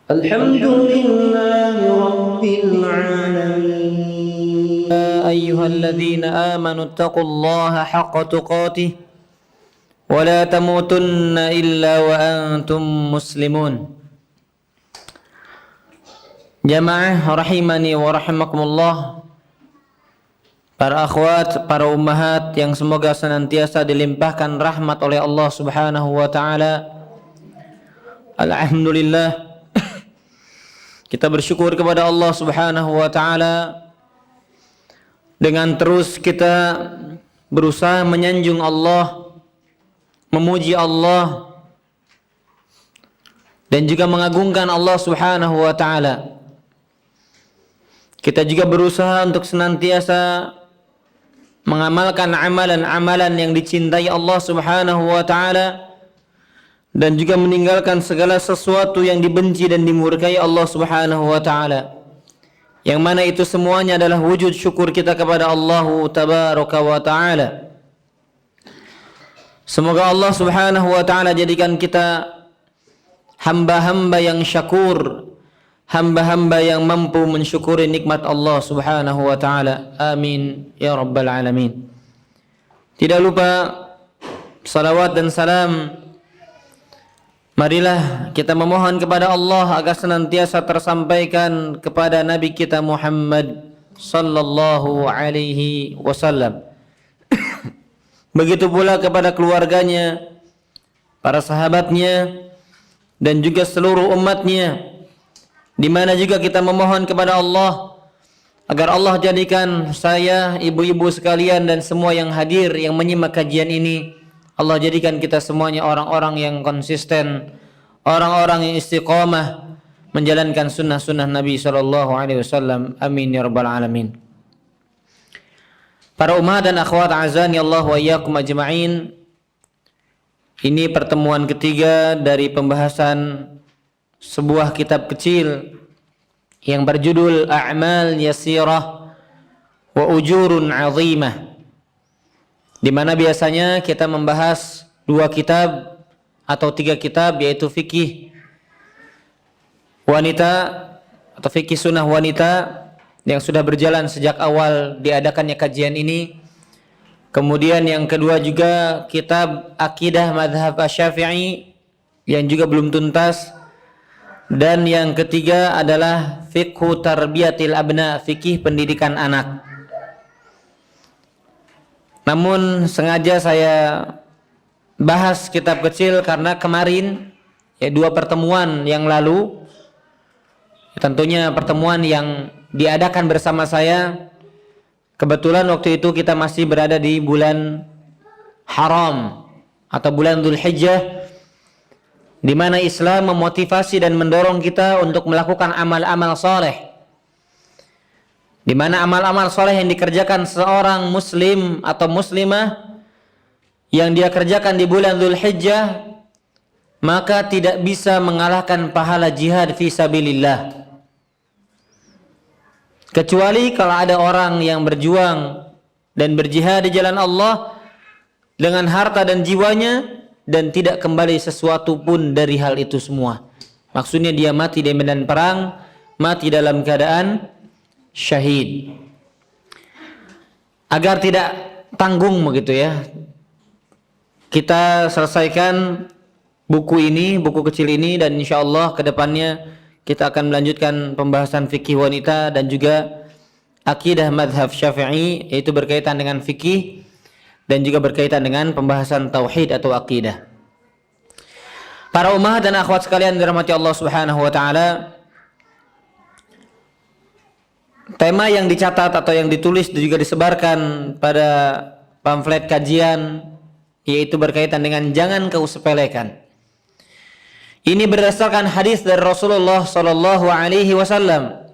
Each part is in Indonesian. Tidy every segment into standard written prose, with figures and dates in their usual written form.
الحمد لله رب العالمين. يا أيها الذين آمنوا اتقوا الله حق تقاته ولا تموتن إلا وأنتم مسلمون. Jamaah rahimani wa rahimakumullah, para akhwat, para ummahat yang semoga senantiasa dilimpahkan rahmat oleh Allah Subhanahu wa taala. Alhamdulillah, kita bersyukur kepada Allah Subhanahu wa taala dengan terus kita berusaha menyanjung Allah, memuji Allah, dan juga mengagungkan Allah Subhanahu wa taala. Kita juga berusaha untuk senantiasa mengamalkan amalan-amalan yang dicintai Allah Subhanahu wa taala dan juga meninggalkan segala sesuatu yang dibenci dan dimurkai Allah Subhanahu wa taala. Yang mana itu semuanya adalah wujud syukur kita kepada Allah Tabaraka wa taala. Semoga Allah Subhanahu wa taala jadikan kita hamba-hamba yang syakur, hamba-hamba yang mampu mensyukuri nikmat Allah Subhanahu wa taala. Amin ya rabbal alamin. Tidak lupa salawat dan salam, marilah kita memohon kepada Allah agar senantiasa tersampaikan kepada Nabi kita Muhammad sallallahu alaihi wasallam. Begitu pula kepada keluarganya, para sahabatnya, dan juga seluruh umatnya. Di mana juga kita memohon kepada Allah agar Allah jadikan saya, ibu-ibu sekalian, dan semua yang hadir yang menyimak kajian ini, Allah jadikan kita semuanya orang-orang yang konsisten, orang-orang yang istiqamah menjalankan sunnah-sunnah Nabi SAW. Amin ya rabbal alamin. Para umat dan akhwat azani Allah wa iyyakum ajma'in, ini pertemuan ketiga dari pembahasan sebuah kitab kecil yang berjudul A'mal Yasirah wa Ujurun 'Azimah, di mana biasanya kita membahas 2 kitab atau 3 kitab, yaitu fikih wanita atau fikih sunnah wanita yang sudah berjalan sejak awal diadakannya kajian ini. Kemudian yang kedua juga kitab akidah madhab Asy-Syafi'i yang juga belum tuntas. Dan yang ketiga adalah fiqhu tarbiyatil abna, fikih pendidikan anak. Namun sengaja saya bahas kitab kecil karena kemarin, 2 pertemuan yang lalu, tentunya pertemuan yang diadakan bersama saya, kebetulan waktu itu kita masih berada di bulan haram atau bulan Dzulhijjah, di mana Islam memotivasi dan mendorong kita untuk melakukan amal-amal soleh. Di mana amal-amal soleh yang dikerjakan seorang muslim atau muslimah yang dia kerjakan di bulan Dzulhijjah, maka tidak bisa mengalahkan pahala jihad fi sabilillah. Kecuali kalau ada orang yang berjuang dan berjihad di jalan Allah dengan harta dan jiwanya, dan tidak kembali sesuatu pun dari hal itu semua. Maksudnya dia mati di medan perang, mati dalam keadaan syahid. Agar tidak tanggung begitu ya, kita selesaikan buku ini, buku kecil ini, dan insyaallah kedepannya kita akan melanjutkan pembahasan fikih wanita dan juga akidah madhab Syafi'i, yaitu berkaitan dengan fikih dan juga berkaitan dengan pembahasan tauhid atau akidah. Para umat dan akhwat sekalian dirahmati Allah Subhanahu wa taala, tema yang dicatat atau yang ditulis dan juga disebarkan pada pamflet kajian yaitu berkaitan dengan jangan kau sepelekan. Ini berdasarkan hadis dari Rasulullah sallallahu alaihi wasallam.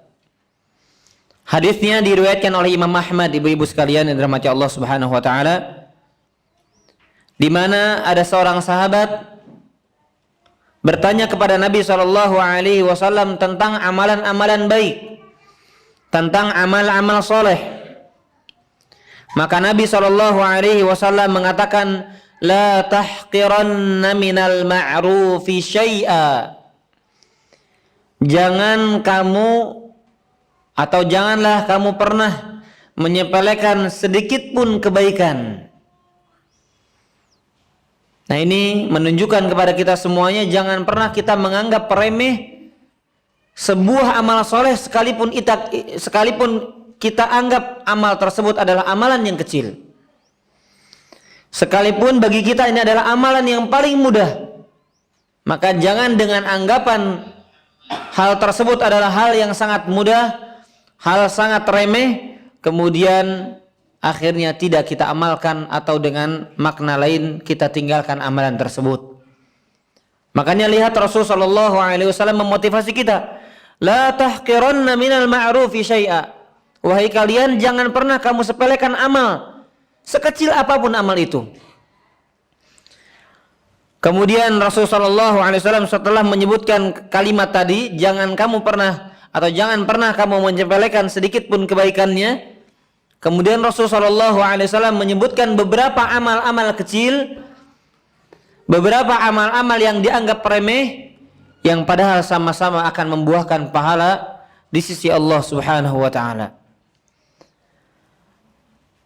Hadisnya diriwayatkan oleh Imam Ahmad, ibu-ibu sekalian yang dirahmati Allah Subhanahu wa taala, di mana ada seorang sahabat bertanya kepada Nabi sallallahu alaihi wasallam tentang amalan-amalan baik, tentang amal-amal soleh. Maka Nabi sallallahu alaihi wasallam mengatakan, la tahqiranna minal ma'rufi syai'a jangan kamu atau janganlah kamu pernah menyepelekan sedikit pun kebaikan. Nah, ini menunjukkan kepada kita semuanya, jangan pernah kita menganggap remeh sebuah amal soleh sekalipun kita anggap amal tersebut adalah amalan yang kecil. Sekalipun bagi kita ini adalah amalan yang paling mudah, maka jangan dengan anggapan hal tersebut adalah hal yang sangat mudah, hal sangat remeh, kemudian akhirnya tidak kita amalkan atau dengan makna lain kita tinggalkan amalan tersebut. Makanya lihat Rasulullah SAW memotivasi kita, la tahqiranna minal ma'rufi syai'a. Wahai kalian, jangan pernah kamu sepelekan amal, sekecil apapun amal itu. Kemudian Rasulullah SAW setelah menyebutkan kalimat tadi, jangan pernah kamu menyepelekan sedikit pun kebaikannya. Kemudian Rasulullah SAW menyebutkan beberapa amal-amal kecil, beberapa amal-amal yang dianggap remeh, yang padahal sama-sama akan membuahkan pahala di sisi Allah Subhanahu wa Ta'ala.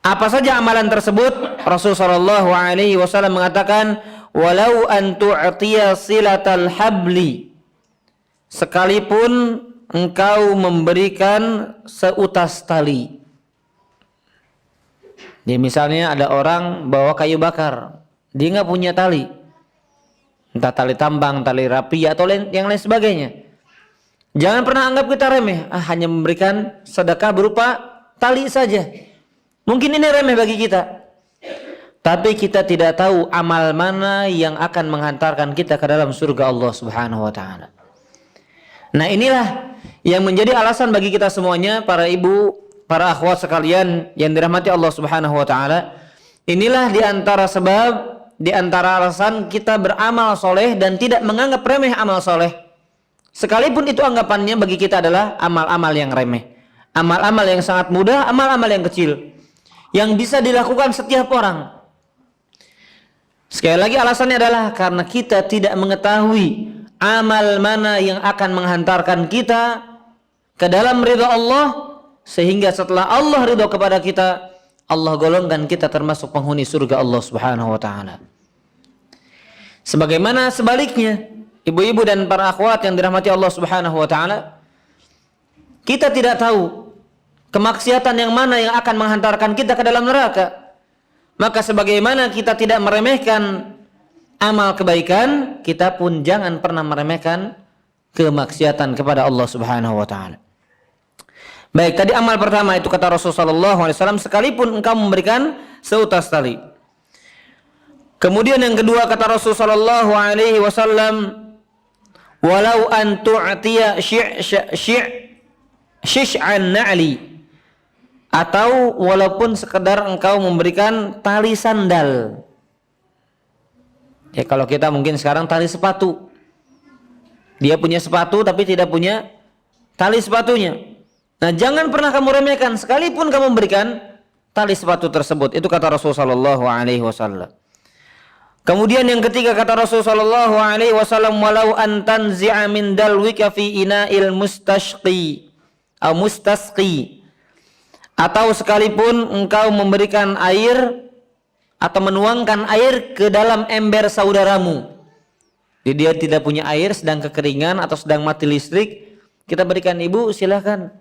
Apa saja amalan tersebut? Rasulullah SAW mengatakan, walau an tu'tiya silatal habli, sekalipun engkau memberikan seutas tali. Jadi misalnya ada orang bawa kayu bakar, dia nggak punya tali, entah tali tambang, tali rapi atau yang lain sebagainya. Jangan pernah anggap kita remeh, hanya memberikan sedekah berupa tali saja. Mungkin ini remeh bagi kita, tapi kita tidak tahu amal mana yang akan menghantarkan kita ke dalam surga Allah Subhanahu wa Ta'ala. Nah, inilah yang menjadi alasan bagi kita semuanya, para ibu, para akhwat sekalian yang dirahmati Allah Subhanahu wa Ta'ala. Inilah diantara sebab, diantara alasan kita beramal soleh dan tidak menganggap remeh amal soleh, sekalipun itu anggapannya bagi kita adalah amal-amal yang remeh, amal-amal yang sangat mudah, amal-amal yang kecil yang bisa dilakukan setiap orang. Sekali lagi alasannya adalah karena kita tidak mengetahui amal mana yang akan menghantarkan kita ke dalam ridha Allah, sehingga setelah Allah ridha kepada kita, Allah golongkan kita termasuk penghuni surga Allah Subhanahu wa Ta'ala. Sebagaimana sebaliknya, ibu-ibu dan para akhwat yang dirahmati Allah Subhanahu wa Ta'ala, kita tidak tahu kemaksiatan yang mana yang akan menghantarkan kita ke dalam neraka. Maka sebagaimana kita tidak meremehkan amal kebaikan, kita pun jangan pernah meremehkan kemaksiatan kepada Allah Subhanahu wa Ta'ala. Baik, tadi amal pertama itu kata Rasulullah SAW, sekalipun engkau memberikan seutas tali. Kemudian yang kedua kata Rasulullah SAW, walau an tu'tiya syish'an na'li, atau walaupun sekedar engkau memberikan tali sandal. Ya, kalau kita mungkin sekarang tali sepatu, dia punya sepatu tapi tidak punya tali sepatunya. Nah, jangan pernah kamu remehkan sekalipun kamu memberikan tali sepatu tersebut. Itu kata Rasulullah SAW. Kemudian yang ketiga kata Rasulullah SAW, walau an tanzi'a min dalwika fi ina'il mustasqi atau mustasqi, atau sekalipun engkau memberikan air atau menuangkan air ke dalam ember saudaramu. Jadi dia tidak punya air, sedang kekeringan atau sedang mati listrik, kita berikan, ibu silahkan,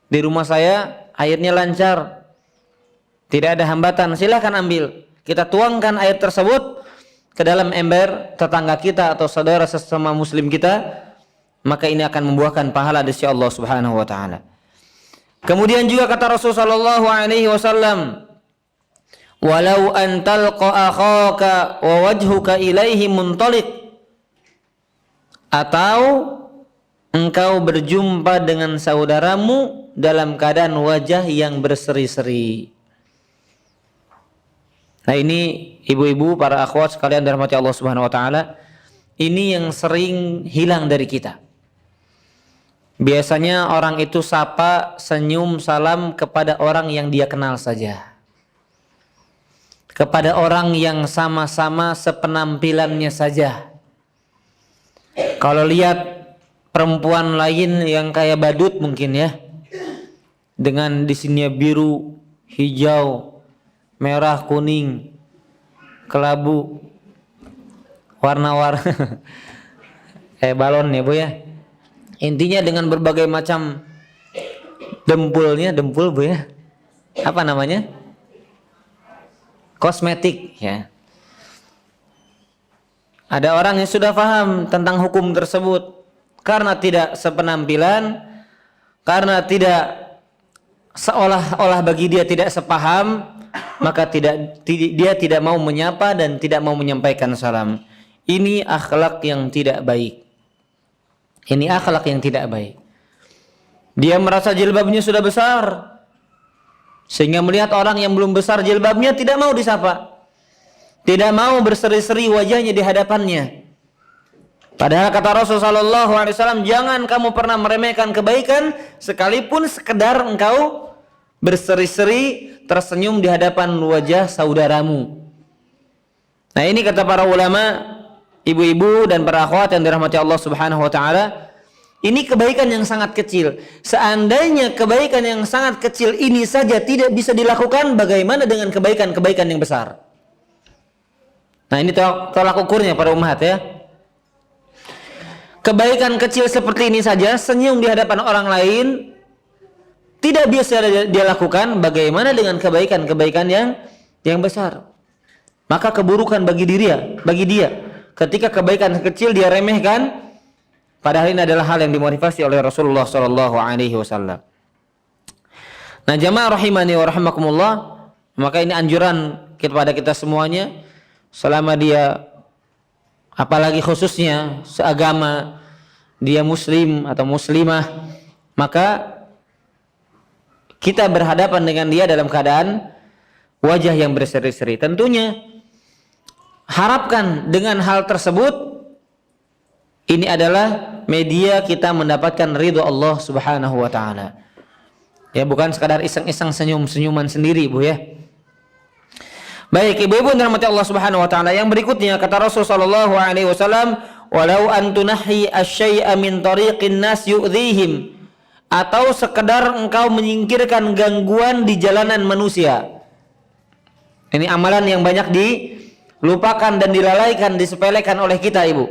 di rumah saya airnya lancar, tidak ada hambatan, silahkan ambil. Kita tuangkan air tersebut ke dalam ember tetangga kita atau saudara sesama muslim kita, maka ini akan membuahkan pahala di sisi Allah Subhanahu wa Ta'ala. Kemudian juga kata Rasulullah SAW, walau an talqa akhaka wa wajhuka ilaihi muntaliq, atau engkau berjumpa dengan saudaramu dalam keadaan wajah yang berseri-seri. Nah, ini ibu-ibu, para akhwat sekalian dirahmati Allah Subhanahu wa Ta'ala, ini yang sering hilang dari kita. Biasanya orang itu sapa, senyum, salam kepada orang yang dia kenal saja, kepada orang yang sama-sama sepenampilannya saja. Kalau lihat perempuan lain yang kayak badut mungkin ya, dengan di sini biru, hijau, merah, kuning, kelabu, warna-warna kayak balon ya Bu ya. Intinya dengan berbagai macam dempul Bu ya. Apa namanya? Kosmetik ya. Ada orang yang sudah paham tentang hukum tersebut, karena tidak sepenampilan, karena tidak seolah-olah bagi dia tidak sepaham, maka dia tidak mau menyapa dan tidak mau menyampaikan salam. Ini akhlak yang tidak baik. Ini akhlak yang tidak baik. Dia merasa jilbabnya sudah besar, sehingga melihat orang yang belum besar jilbabnya tidak mau disapa, tidak mau berseri-seri wajahnya di hadapannya. Padahal kata Rasulullah SAW, jangan kamu pernah meremehkan kebaikan sekalipun sekedar engkau berseri-seri tersenyum di hadapan wajah saudaramu. Nah ini kata para ulama, ibu-ibu dan para akhwat yang dirahmati Allah Subhanahu wa taala, ini kebaikan yang sangat kecil. Seandainya kebaikan yang sangat kecil ini saja tidak bisa dilakukan, bagaimana dengan kebaikan-kebaikan yang besar? Nah ini tolak ukurnya para ummahat ya. Kebaikan kecil seperti ini saja, senyum di hadapan orang lain, tidak bisa dia lakukan, bagaimana dengan kebaikan-kebaikan yang besar? Maka keburukan bagi dia ketika kebaikan kecil dia remehkan, padahal ini adalah hal yang dimotivasi oleh Rasulullah SAW. Nah jamaah rahimani wa rahimakumullah, maka ini anjuran kepada kita semuanya, selama dia, apalagi khususnya seagama, dia muslim atau muslimah, maka kita berhadapan dengan dia dalam keadaan wajah yang berseri-seri. Tentunya harapkan dengan hal tersebut ini adalah media kita mendapatkan ridho Allah Subhanahu wa taala. Ya, bukan sekadar iseng-iseng senyum-senyuman sendiri, Bu ya. Baik, ibu-ibu yang dirahmati Allah Subhanahu wa taala, yang berikutnya kata Rasul sallallahu alaihi wasallam, "Walau an tunahi asy-syai'a min tariqin nas yu'dhihim." Atau sekedar engkau menyingkirkan gangguan di jalanan manusia. Ini amalan yang banyak dilupakan dan dilalaikan, disepelekan oleh kita, Ibu.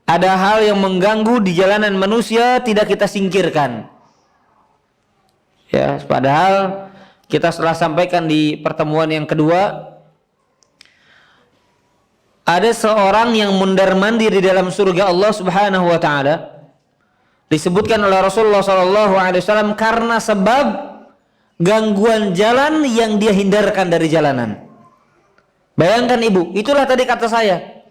Ada hal yang mengganggu di jalanan manusia tidak kita singkirkan. Ya, padahal kita telah sampaikan di pertemuan yang kedua, ada seorang yang mundar-mandir di dalam surga Allah Subhanahu wa taala. Disebutkan oleh Rasulullah SAW karena sebab gangguan jalan yang dia hindarkan dari jalanan. Bayangkan ibu, itulah tadi kata saya,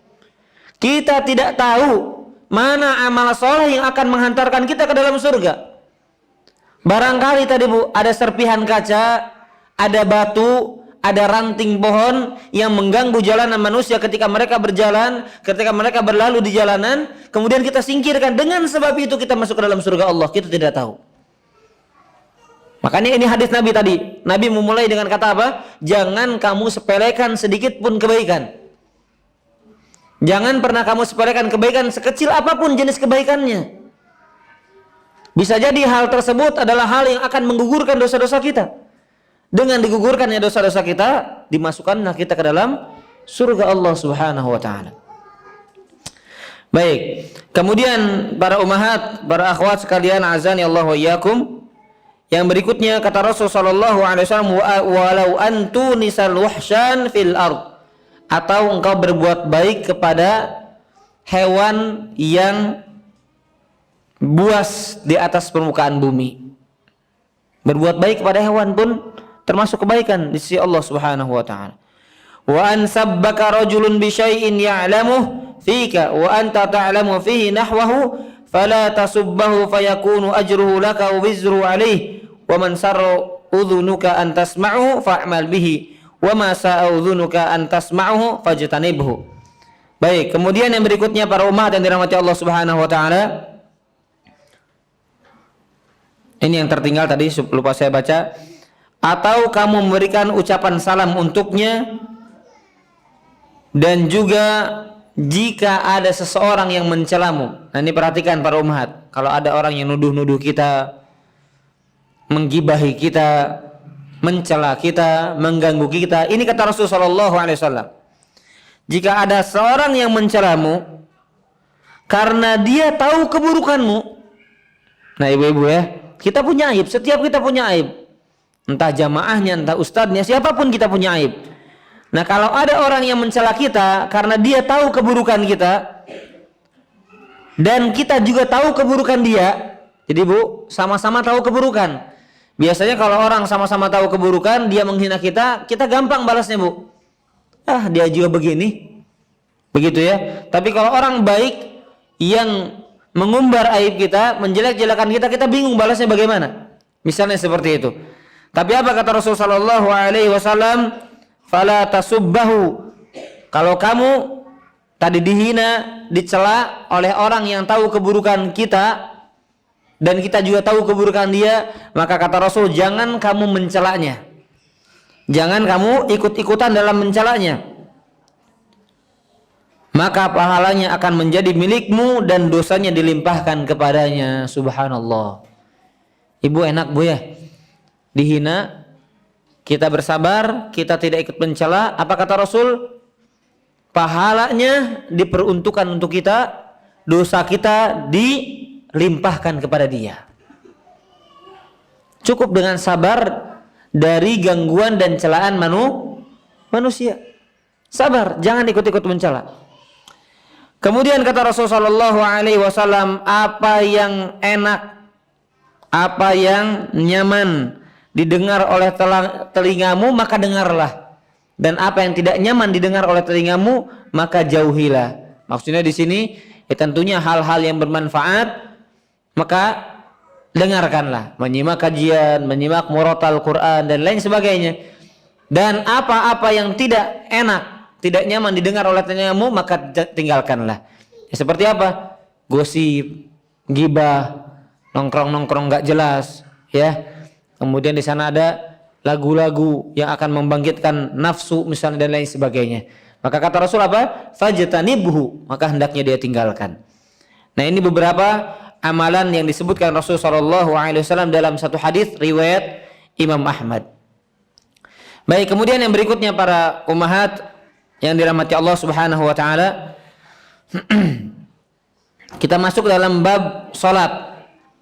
kita tidak tahu mana amal soleh yang akan menghantarkan kita ke dalam surga. Barangkali tadi Bu, ada serpihan kaca, ada batu, ada ranting pohon yang mengganggu jalanan manusia ketika mereka berjalan, ketika mereka berlalu di jalanan, kemudian kita singkirkan, dengan sebab itu kita masuk ke dalam surga Allah, kita tidak tahu. Makanya ini hadis Nabi tadi, Nabi memulai dengan kata apa? Jangan kamu sepelekan sedikit pun kebaikan. Jangan pernah kamu sepelekan kebaikan sekecil apapun jenis kebaikannya. Bisa jadi hal tersebut adalah hal yang akan menggugurkan dosa-dosa kita. Dengan digugurkannya dosa-dosa kita, dimasukkanlah kita ke dalam surga Allah Subhanahu wa taala. Baik, kemudian para ummahat, para akhwat sekalian, azani Allah wa iyyakum, yang berikutnya kata Rasul sallallahu alaihi wasallam, walau antu nisal wahsyan fil ard, atau engkau berbuat baik kepada hewan yang buas di atas permukaan bumi. Berbuat baik kepada hewan pun termasuk kebaikan di sisi Allah Subhanahu wa taala. Wa an sabbaka rajulun bi syai'in ya'lamuhu fika wa anta ta'lamu fihi nahwahu fala tasubbahu fayakunu ajruhu laka wa wizru alayhi wa man sarra udhunuka an tasma'uhu fa'mal bihi wa ma sa'a udhunuka an tasma'uhu fajtanibhu. Baik, kemudian yang berikutnya para umat yang dirahmati Allah Subhanahu wa taala. Ini yang tertinggal tadi lupa saya baca. Atau kamu memberikan ucapan salam untuknya dan juga jika ada seseorang yang mencelamu. Nah, ini perhatikan para ummahat. Kalau ada orang yang nuduh-nuduh kita, menggibahi kita, mencela kita, mengganggu kita, ini kata Rasulullah SAW. Jika ada seorang yang mencelamu karena dia tahu keburukanmu. Nah, ibu-ibu ya, kita punya aib, setiap kita punya aib. Entah jamaahnya, entah ustadznya, siapapun kita punya aib. Nah, kalau ada orang yang mencela kita karena dia tahu keburukan kita dan kita juga tahu keburukan dia. Jadi Bu, sama-sama tahu keburukan. Biasanya kalau orang sama-sama tahu keburukan, dia menghina kita, kita gampang balasnya Bu. Ah, dia juga begini. Begitu ya. Tapi kalau orang baik yang mengumbar aib kita, menjelek-jelekan kita, kita bingung balasnya bagaimana. Misalnya seperti itu. Tapi apa kata Rasulullah SAW? Fala tasubbahu. Kalau kamu tadi dihina, dicela oleh orang yang tahu keburukan kita dan kita juga tahu keburukan dia, maka kata Rasul, jangan kamu mencelanya. Jangan kamu ikut-ikutan dalam mencelanya. Maka pahalanya akan menjadi milikmu dan dosanya dilimpahkan kepadanya. Subhanallah. Ibu enak Bu ya, dihina, kita bersabar, kita tidak ikut mencela. Apa kata Rasul? Pahalanya diperuntukkan untuk kita, dosa kita dilimpahkan kepada dia. Cukup dengan sabar dari gangguan dan celaan manusia. Sabar, jangan ikut-ikut mencela. Kemudian kata Rasulullah SAW, apa yang enak, apa yang nyaman didengar oleh telingamu, maka dengarlah. Dan apa yang tidak nyaman didengar oleh telingamu, maka jauhilah. Maksudnya di sini tentunya hal-hal yang bermanfaat, maka dengarkanlah. Menyimak kajian, menyimak murotal Quran dan lain sebagainya. Dan apa-apa yang tidak enak, tidak nyaman didengar oleh telingamu, maka tinggalkanlah. Ya, seperti apa? Gosip, gibah, nongkrong-nongkrong nggak jelas, ya. Kemudian di sana ada lagu-lagu yang akan membangkitkan nafsu misalnya dan lain sebagainya. Maka kata Rasul apa? Fajtanibhu, maka hendaknya dia tinggalkan. Nah, ini beberapa amalan yang disebutkan Rasul SAW dalam satu hadis riwayat Imam Ahmad. Baik, kemudian yang berikutnya para ummahat yang dirahmati Allah Subhanahu wa taala, kita masuk dalam bab salat.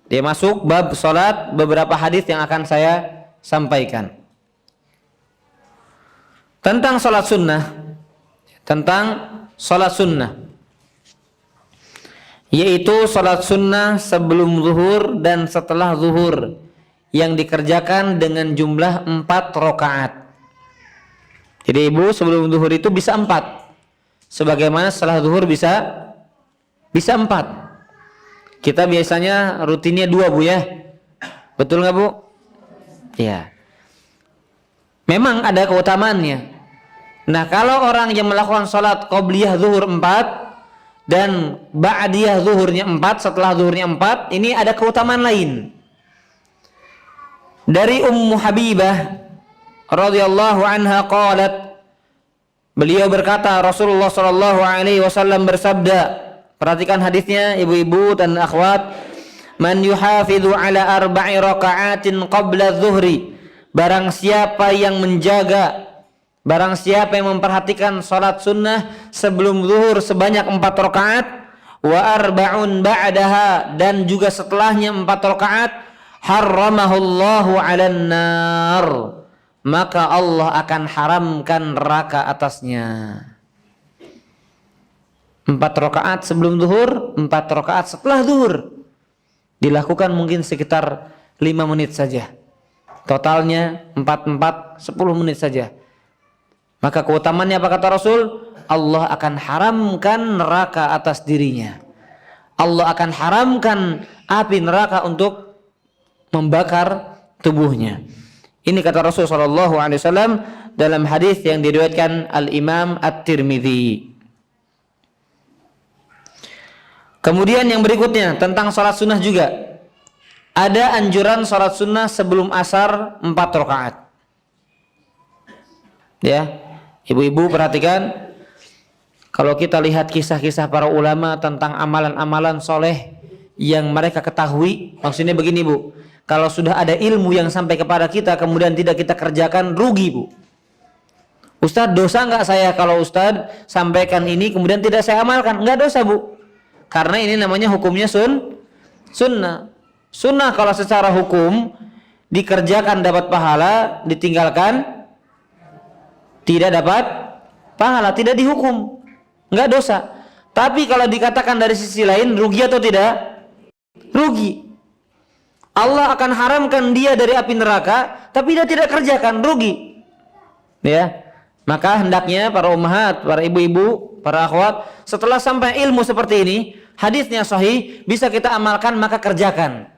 Dia masuk bab salat, beberapa hadis yang akan saya sampaikan tentang salat sunnah, yaitu salat sunnah sebelum zuhur dan setelah zuhur yang dikerjakan dengan jumlah 4 rakaat. Jadi ibu, sebelum zuhur itu bisa 4, sebagaimana setelah zuhur bisa 4. Kita biasanya rutinnya 2 Bu ya, betul nggak Bu? Ya. Memang ada keutamaannya. Nah, kalau orang yang melakukan sholat qobliyah zuhur 4 dan ba'diyah zuhurnya 4, setelah zuhurnya 4, ini ada keutamaan lain. Dari Ummu Habibah radhiyallahu anha qalat, beliau berkata, Rasulullah sallallahu alaihi wasallam bersabda, perhatikan hadisnya ibu-ibu dan akhwat, man yuhafidhu ala 4 raka'atin qabla dhuhri, barang siapa yang menjaga, barang siapa yang memperhatikan salat sunnah sebelum zuhur sebanyak 4 rakaat, wa 4 ba'daha, dan juga setelahnya 4 rakaat, harramahullahu 'alan nar, maka Allah akan haramkan neraka atasnya. 4 rakaat sebelum zuhur, 4 rakaat setelah zuhur. Dilakukan mungkin sekitar 5 menit saja. Totalnya 4, 10 menit saja. Maka keutamaannya apa kata Rasul? Allah akan haramkan neraka atas dirinya. Allah akan haramkan api neraka untuk membakar tubuhnya. Ini kata Rasul sallallahu alaihi wasallam dalam hadis yang diriwayatkan Al-Imam At-Tirmidzi. Kemudian yang berikutnya tentang salat sunnah juga. Ada anjuran salat sunnah sebelum asar 4 rakaat. Ya, ibu-ibu perhatikan, Kalau kita lihat kisah-kisah para ulama tentang amalan-amalan soleh yang mereka ketahui, maksudnya begini Bu, kalau sudah ada ilmu yang sampai kepada kita kemudian tidak kita kerjakan, rugi Bu. Ustadz, dosa nggak saya kalau Ustadz sampaikan ini kemudian tidak saya amalkan? Nggak dosa Bu, karena ini namanya hukumnya sunnah. Sunnah kalau secara hukum dikerjakan dapat pahala, ditinggalkan tidak dapat pahala, tidak dihukum, nggak dosa. Tapi kalau dikatakan dari sisi lain, rugi atau tidak? Rugi. Allah akan haramkan dia dari api neraka, tapi dia tidak kerjakan, rugi. Ya, maka hendaknya para ummahat, para ibu-ibu, para akhwat, setelah sampai ilmu seperti ini, hadisnya sahih, bisa kita amalkan, maka kerjakan.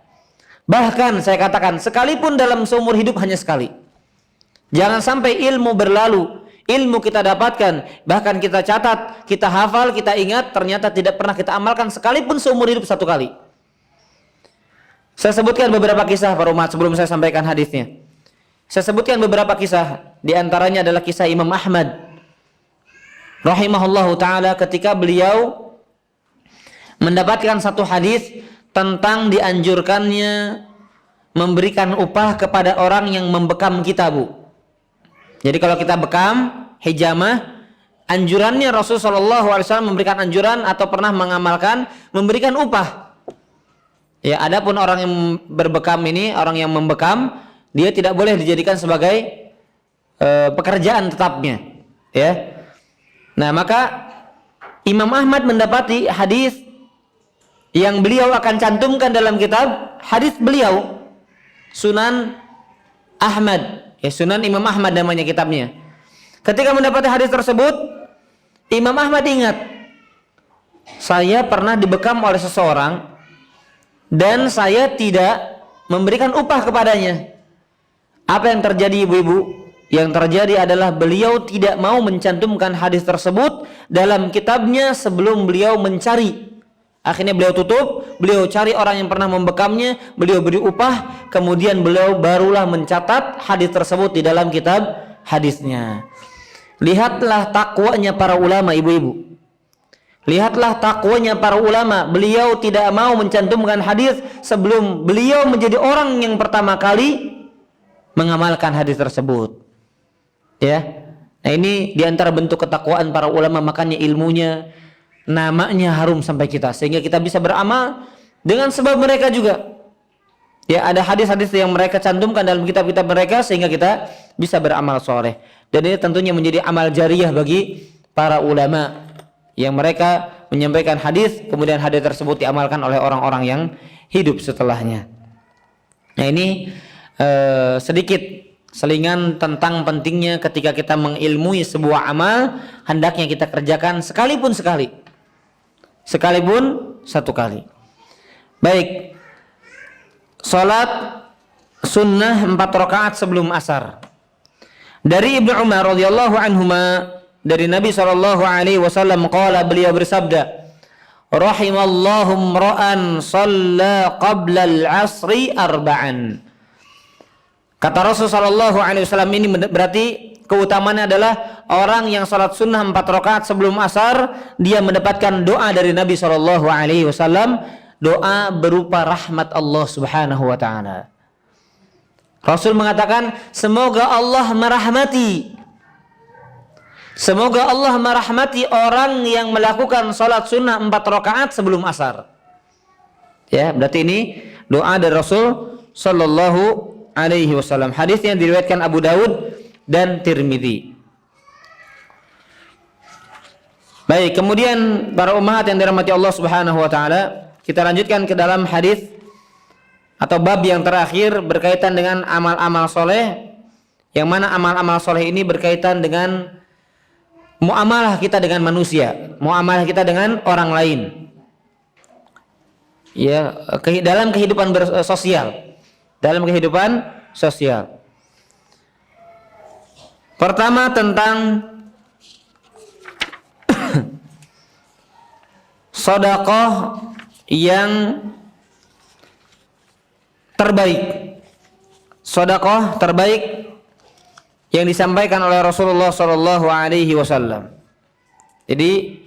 Bahkan saya katakan, sekalipun dalam seumur hidup hanya sekali. Jangan sampai ilmu berlalu, ilmu kita dapatkan, bahkan kita catat, kita hafal, kita ingat, ternyata tidak pernah kita amalkan sekalipun seumur hidup satu kali. Saya sebutkan beberapa kisah para umat sebelum saya sampaikan hadisnya. Saya sebutkan beberapa kisah, di antaranya adalah kisah Imam Ahmad rahimahullahu taala ketika beliau mendapatkan satu hadis tentang dianjurkannya memberikan upah kepada orang yang membekam kita Bu. Jadi kalau kita bekam, hijamah, anjurannya Rasulullah SAW memberikan anjuran atau pernah mengamalkan memberikan upah. Ya, adapun orang yang berbekam ini, orang yang membekam, dia tidak boleh dijadikan sebagai pekerjaan tetapnya. Ya. Nah, maka Imam Ahmad mendapati hadis yang beliau akan cantumkan dalam kitab, hadis beliau Sunan Ahmad, ya, Sunan Imam Ahmad namanya kitabnya. Ketika mendapati hadis tersebut, Imam Ahmad ingat, saya pernah dibekam oleh seseorang dan saya tidak memberikan upah kepadanya. Apa yang terjadi ibu-ibu? Yang terjadi adalah beliau tidak mau mencantumkan hadis tersebut dalam kitabnya sebelum beliau mencari. Akhirnya beliau tutup, beliau cari orang yang pernah membekamnya, beliau beri upah, kemudian beliau barulah mencatat hadis tersebut di dalam kitab hadisnya. Lihatlah takwanya para ulama ibu-ibu. Lihatlah takwanya para ulama. Beliau tidak mau mencantumkan hadis sebelum beliau menjadi orang yang pertama kali mengamalkan hadis tersebut. Ya. Nah, ini diantara bentuk ketakwaan para ulama, makanya ilmunya, namanya harum sampai kita, sehingga kita bisa beramal dengan sebab mereka juga. Ya, ada hadis-hadis yang mereka cantumkan dalam kitab-kitab mereka sehingga kita bisa beramal soleh. Dan ini tentunya menjadi amal jariyah bagi para ulama yang mereka menyampaikan hadis, kemudian hadis tersebut diamalkan oleh orang-orang yang hidup setelahnya. Nah, ini sedikit selingan tentang pentingnya ketika kita mengilmui sebuah amal, hendaknya kita kerjakan sekalipun sekali. Sekalipun satu kali. Baik. Salat sunnah 4 rakaat sebelum asar. Dari Ibnu Umar radhiyallahu anhuma, dari Nabi sallallahu alaihi wasallam qala, beliau bersabda, rahimallahu imra'an shalla qabla al-'asri arba'an. Kata Rasul sallallahu alaihi wasallam, ini berarti keutamaannya adalah orang yang salat sunnah 4 rakaat sebelum asar, dia mendapatkan doa dari Nabi sallallahu alaihi wasallam, doa berupa rahmat Allah Subhanahu wa taala. Rasul mengatakan, semoga Allah merahmati, semoga Allah merahmati orang yang melakukan salat sunnah 4 rakaat sebelum asar. Ya, berarti ini doa dari Rasul sallallahu alaihi wasallam. Hadisnya diriwayatkan Abu Daud dan Tirmidzi. Baik, kemudian para ummahat yang dirahmati Allah Subhanahu wa taala, kita lanjutkan ke dalam hadis atau bab yang terakhir berkaitan dengan amal-amal soleh, yang mana amal-amal soleh ini berkaitan dengan muamalah kita dengan manusia, muamalah kita dengan orang lain, ya, dalam kehidupan sosial, dalam kehidupan sosial. Pertama tentang sedekah yang terbaik, sedekah terbaik yang disampaikan oleh Rasulullah sallallahu alaihi wasallam. Jadi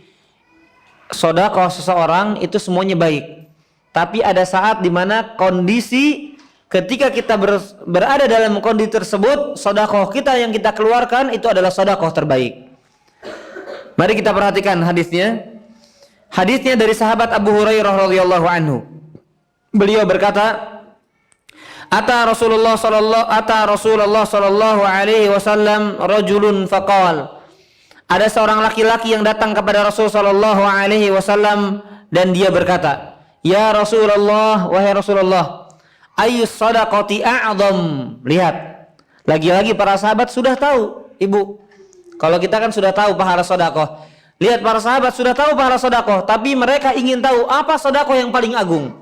sedekah seseorang itu semuanya baik. Tapi ada saat di mana kondisi ketika kita berada dalam kondisi tersebut, sedekah kita yang kita keluarkan itu adalah sedekah terbaik. Mari kita perhatikan hadisnya. Hadisnya dari sahabat Abu Hurairah radhiyallahu anhu. Beliau berkata, Ata Rasulullah sallallahu alaihi wasallam rajulun faqal. Ada seorang laki-laki yang datang kepada Rasul sallallahu alaihi wasallam dan dia berkata, "Ya Rasulullah, wahai Rasulullah, ayyus shadaqati a'zam." Lihat, lagi-lagi para sahabat sudah tahu, Ibu. Kalau kita kan sudah tahu pahala sedekah. Lihat, para sahabat sudah tahu pahala sedekah, tapi mereka ingin tahu apa sedekah yang paling agung.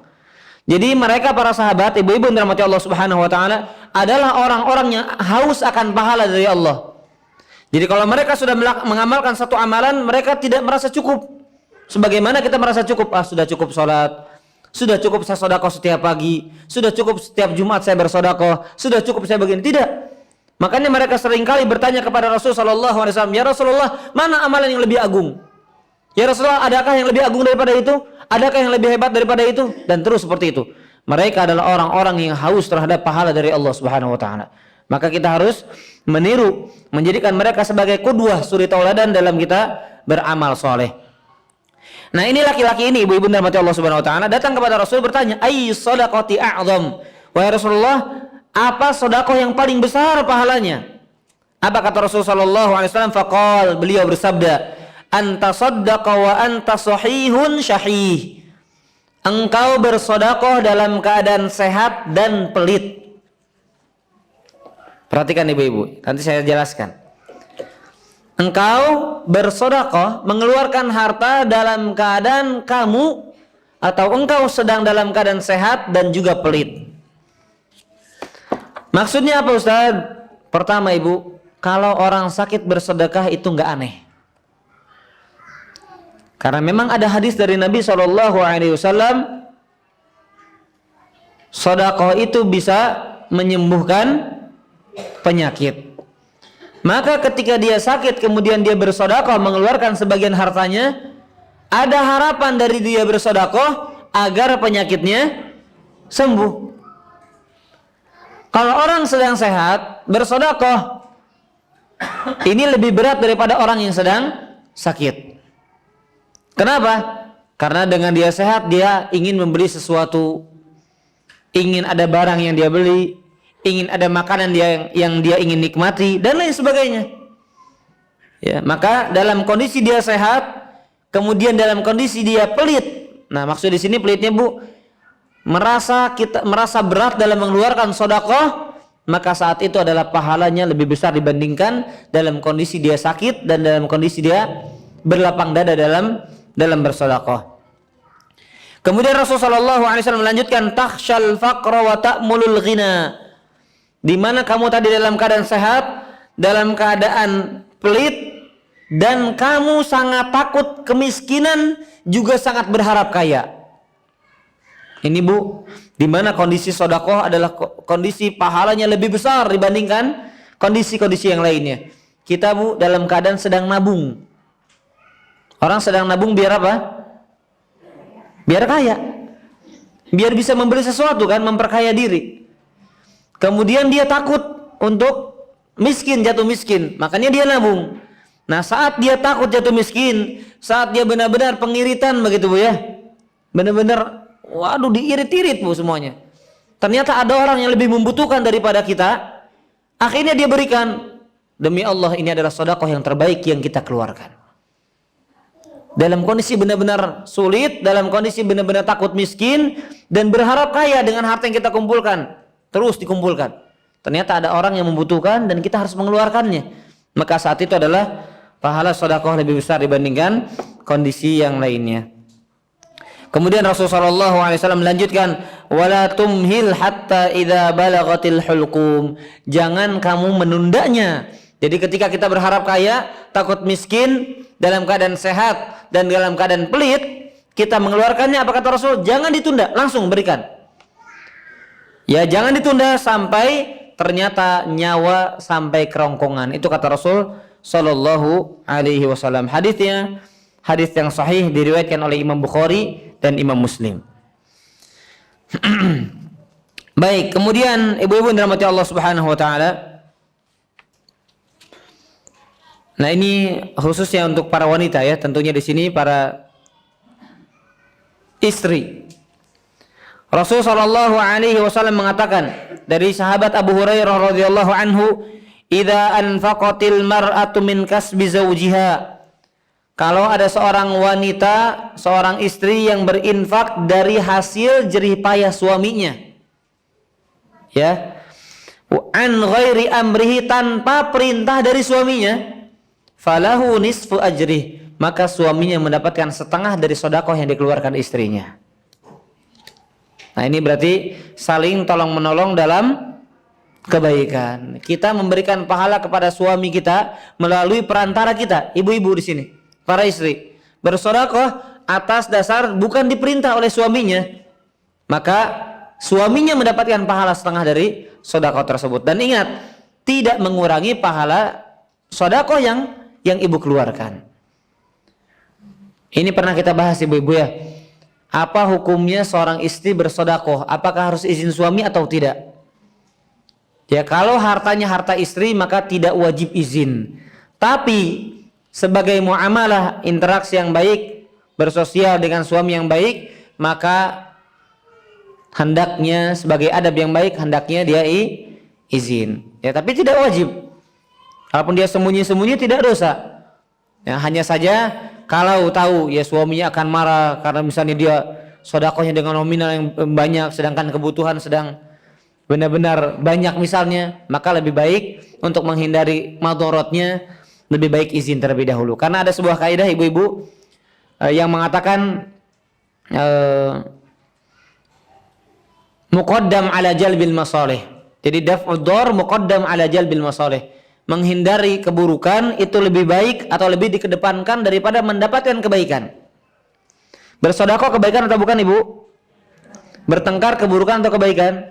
Jadi mereka para sahabat, ibu-ibu yang dirahmati Allah Subhanahu wa taala, adalah orang-orang yang haus akan pahala dari Allah. Jadi kalau mereka sudah mengamalkan satu amalan, mereka tidak merasa cukup. Sebagaimana kita merasa cukup, sudah cukup sholat, sudah cukup saya sedekah setiap pagi, sudah cukup setiap Jumat saya bersedekah, sudah cukup saya begini. Tidak. Makanya mereka seringkali bertanya kepada Rasul sallallahu alaihi wasallam, "Ya Rasulullah, mana amalan yang lebih agung?" "Ya Rasulullah, adakah yang lebih agung daripada itu? Adakah yang lebih hebat daripada itu?" Dan terus seperti itu. Mereka adalah orang-orang yang haus terhadap pahala dari Allah Subhanahu wa taala. Maka kita harus meniru, menjadikan mereka sebagai qudwah, suri tauladan dalam kita beramal soleh. Nah, ini laki-laki ini, ibu-ibu dan Allah Subhanahu wa taala, datang kepada Rasul bertanya, "Ayy shadaqati a'zam?" Wahai Rasulullah, apa sedekah yang paling besar pahalanya? Apa kata Rasul sallallahu alaihi wasallam? Faqal, beliau bersabda, "Anta saddaqa wa anta sahihun syahih." Engkau bersedekah dalam keadaan sehat dan pelit. Perhatikan ibu-ibu, nanti saya jelaskan. Engkau bersedekah, mengeluarkan harta dalam keadaan kamu atau engkau sedang dalam keadaan sehat dan juga pelit. Maksudnya apa, Ustaz? Pertama, Ibu, kalau orang sakit bersedekah itu enggak aneh. Karena memang ada hadis dari Nabi SAW, sedekah itu bisa menyembuhkan penyakit. Maka ketika dia sakit kemudian dia bersedekah mengeluarkan sebagian hartanya, ada harapan dari dia bersedekah agar penyakitnya sembuh. Kalau orang sedang sehat bersedekah, ini lebih berat daripada orang yang sedang sakit. Kenapa? Karena dengan dia sehat dia ingin membeli sesuatu, ingin ada barang yang dia beli, ingin ada makanan yang dia ingin nikmati dan lain sebagainya. Ya, maka dalam kondisi dia sehat, kemudian dalam kondisi dia pelit. Nah, maksud di sini pelitnya, Bu, merasa berat dalam mengeluarkan sedekah, maka saat itu adalah pahalanya lebih besar dibandingkan dalam kondisi dia sakit dan dalam kondisi dia berlapang dada dalam bersedekah. Kemudian Rasulullah SAW melanjutkan, takhshal faqra wa ta'mulul ghina. Di mana kamu tadi dalam keadaan sehat, dalam keadaan pelit, dan kamu sangat takut kemiskinan, juga sangat berharap kaya. Ini, Bu, di mana kondisi sedekah adalah kondisi pahalanya lebih besar dibandingkan kondisi-kondisi yang lainnya. Kita, Bu, dalam keadaan sedang nabung. Orang sedang nabung biar apa? Biar kaya. Biar bisa membeli sesuatu kan, memperkaya diri. Kemudian dia takut untuk miskin, jatuh miskin. Makanya dia nabung. Nah, saat dia takut jatuh miskin, saat dia benar-benar pengiritan begitu, Bu, ya. Benar-benar, waduh, diirit-irit, Bu, semuanya. Ternyata ada orang yang lebih membutuhkan daripada kita. Akhirnya dia berikan. Demi Allah, ini adalah sedekah yang terbaik yang kita keluarkan. Dalam kondisi benar-benar sulit, dalam kondisi benar-benar takut miskin dan berharap kaya dengan harta yang kita kumpulkan, terus dikumpulkan. Ternyata ada orang yang membutuhkan dan kita harus mengeluarkannya. Maka saat itu adalah pahala sedekah lebih besar dibandingkan kondisi yang lainnya. Kemudian Rasulullah SAW melanjutkan, wala tumhil hatta idza balagatil hulqum. Jangan kamu menundanya. Jadi ketika kita berharap kaya, takut miskin, dalam keadaan sehat dan dalam keadaan pelit, kita mengeluarkannya, apa kata Rasul? Jangan ditunda, langsung berikan. Ya, jangan ditunda sampai ternyata nyawa sampai kerongkongan. Itu kata Rasul sallallahu alaihi wasallam. hadis yang sahih diriwayatkan oleh Imam Bukhari dan Imam Muslim. Baik, kemudian ibu-ibu yang dirahmati Allah Subhanahu wa taala. Nah, ini khususnya untuk para wanita ya, tentunya di sini para istri. Rasul sallallahu alaihi wasallam mengatakan dari sahabat Abu Hurairah radhiyallahu anhu, "Idza anfaqatil mar'atu min kasbi zawjiha." Kalau ada seorang wanita, seorang istri yang berinfak dari hasil jerih payah suaminya, ya, an ghairi amrihi, tanpa perintah dari suaminya, falahu nisfu ajrih, maka suaminya mendapatkan setengah dari sedekah yang dikeluarkan istrinya. Nah, ini berarti saling tolong menolong dalam kebaikan. Kita memberikan pahala kepada suami kita melalui perantara kita, ibu-ibu di sini, para istri, bersedekah atas dasar bukan diperintah oleh suaminya, maka suaminya mendapatkan pahala setengah dari sedekah tersebut. Dan ingat, tidak mengurangi pahala sedekah yang ibu keluarkan. Ini pernah kita bahas ibu-ibu ya. Apa hukumnya seorang istri bersedekah? Apakah harus izin suami atau tidak? Ya, kalau hartanya harta istri maka tidak wajib izin. Tapi sebagai muamalah, interaksi yang baik, bersosial dengan suami yang baik, maka hendaknya sebagai adab yang baik, hendaknya dia izin. Ya, tapi tidak wajib. Kalaupun dia sembunyi-sembunyi tidak dosa. Ya, hanya saja kalau tahu ya suaminya akan marah karena misalnya dia sedekahnya dengan nominal yang banyak sedangkan kebutuhan sedang benar-benar banyak misalnya, maka lebih baik untuk menghindari madharatnya, lebih baik izin terlebih dahulu. Karena ada sebuah kaidah ibu-ibu yang mengatakan muqaddam ala jalbil masalih. Jadi daf'ud dar muqaddam ala jalbil masalih. Menghindari keburukan itu lebih baik atau lebih dikedepankan daripada mendapatkan kebaikan. Bersedekah kebaikan atau bukan ibu? Bertengkar keburukan atau kebaikan?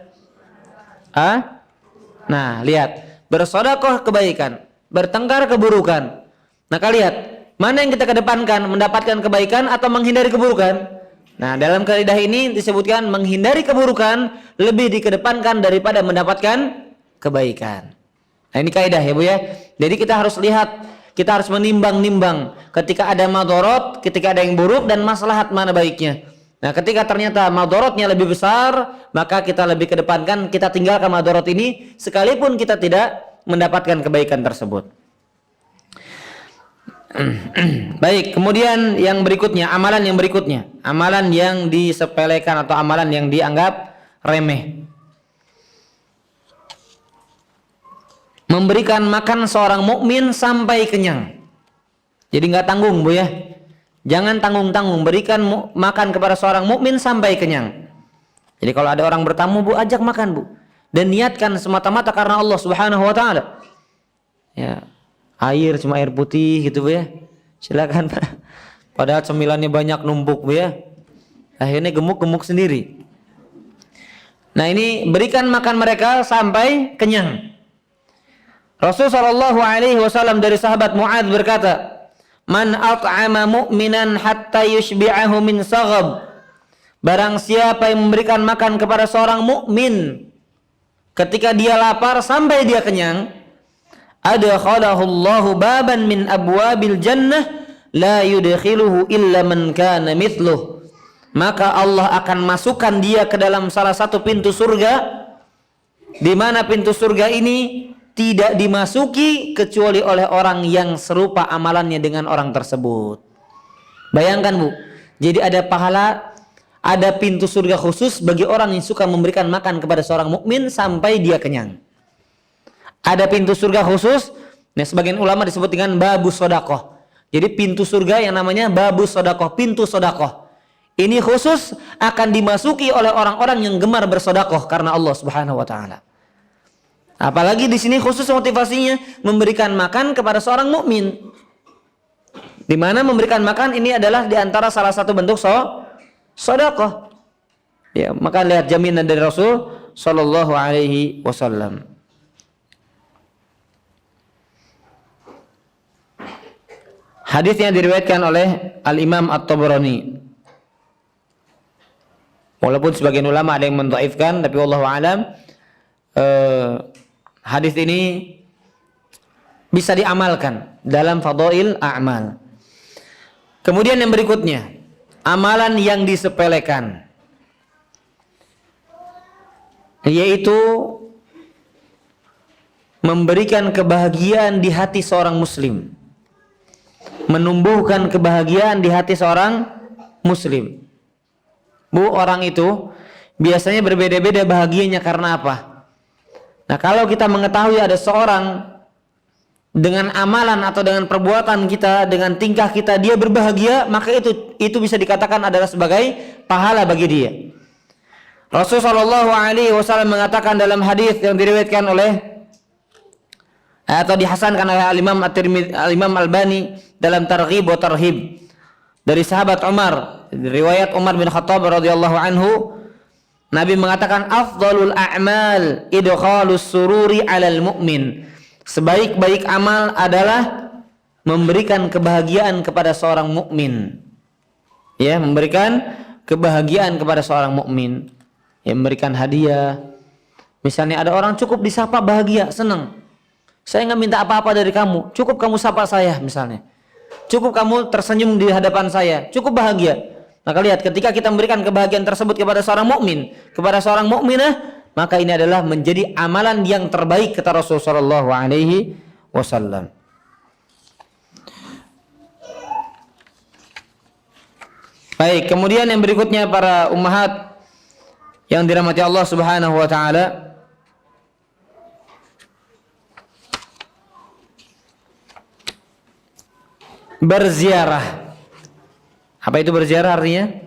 Nah, lihat, bersedekah kebaikan, bertengkar keburukan. Nah, kalian lihat, mana yang kita kedepankan, mendapatkan kebaikan atau menghindari keburukan? Nah, dalam kaidah ini disebutkan menghindari keburukan lebih dikedepankan daripada mendapatkan kebaikan. Nah, ini kaidah ya Bu ya. Jadi kita harus lihat, kita harus menimbang-nimbang ketika ada madharat, ketika ada yang buruk dan maslahat mana baiknya. Nah, ketika ternyata madharatnya lebih besar, maka kita lebih kedepankan, kita tinggalkan madharat ini sekalipun kita tidak mendapatkan kebaikan tersebut. Baik, kemudian yang berikutnya, amalan yang berikutnya, amalan yang disepelekan atau amalan yang dianggap remeh. Memberikan makan seorang mukmin sampai kenyang. Jadi nggak tanggung Bu ya. Jangan tanggung-tanggung, berikan makan kepada seorang mukmin sampai kenyang. Jadi kalau ada orang bertamu Bu, ajak makan Bu. Dan niatkan semata-mata karena Allah Subhanahu wa taala. Ya. Air cuma air putih gitu Bu ya. Silakan Pak. Padahal cemilannya banyak numpuk Bu ya. Akhirnya gemuk-gemuk sendiri. Nah, ini berikan makan mereka sampai kenyang. Rasul sallallahu alaihi wasallam dari sahabat Mu'adz berkata, "Man at'ama mu'minan hatta yushbi'ahu min saghab." Barang siapa yang memberikan makan kepada seorang mukmin ketika dia lapar sampai dia kenyang, adkhalahu Allahu baban min abwabil jannah la yudkhiluhu illa man kana mithluh. Maka Allah akan masukkan dia ke dalam salah satu pintu surga, di mana pintu surga ini tidak dimasuki kecuali oleh orang yang serupa amalannya dengan orang tersebut. Bayangkan Bu, jadi ada pahala, ada pintu surga khusus bagi orang yang suka memberikan makan kepada seorang mukmin sampai dia kenyang. Ada pintu surga khusus, nah sebagian ulama disebut dengan babu sedekah. Jadi pintu surga yang namanya babu sedekah, pintu sedekah. Ini khusus akan dimasuki oleh orang-orang yang gemar bersedekah karena Allah Subhanahu wa taala. Apalagi di sini khusus motivasinya memberikan makan kepada seorang mukmin. Di mana memberikan makan ini adalah di antara salah satu bentuk sedekah. Ya, maka lihat jaminan dari Rasul sallallahu alaihi wasallam. Hadis yang diriwayatkan oleh Al-Imam At-Tabrani. Walaupun sebagian ulama ada yang mendhaifkan, tapi wallahu alam hadis ini bisa diamalkan dalam fadail a'mal. Kemudian yang berikutnya, amalan yang disepelekan, yaitu memberikan kebahagiaan di hati seorang muslim, menumbuhkan kebahagiaan di hati seorang muslim. Bu, orang itu biasanya berbeda-beda bahagianya karena apa? Nah, kalau kita mengetahui ada seorang dengan amalan atau dengan perbuatan kita, dengan tingkah kita dia berbahagia, maka itu bisa dikatakan adalah sebagai pahala bagi dia. Rasulullah SAW mengatakan dalam hadis yang diriwayatkan oleh atau dihasankan oleh Al-Imam Albani dalam Targhib wa Tarhib dari sahabat Umar, riwayat Umar bin Khattab radhiyallahu anhu, Nabi mengatakan afdalul a'mal idkhalus sururi 'alal mu'min. Sebaik-baik amal adalah memberikan kebahagiaan kepada seorang mukmin. Ya, memberikan kebahagiaan kepada seorang mukmin. Ya, memberikan hadiah. Misalnya ada orang cukup disapa bahagia, senang. Saya nggak minta apa-apa dari kamu, cukup kamu sapa saya misalnya. Cukup kamu tersenyum di hadapan saya, cukup bahagia. Maka lihat, ketika kita memberikan kebahagiaan tersebut kepada seorang mukmin, kepada seorang mukminah, maka ini adalah menjadi amalan yang terbaik kata Rasulullah SAW. Baik, kemudian yang berikutnya para ummahat yang dirahmati Allah Subhanahu wa taala, berziarah. Apa itu berziarah artinya?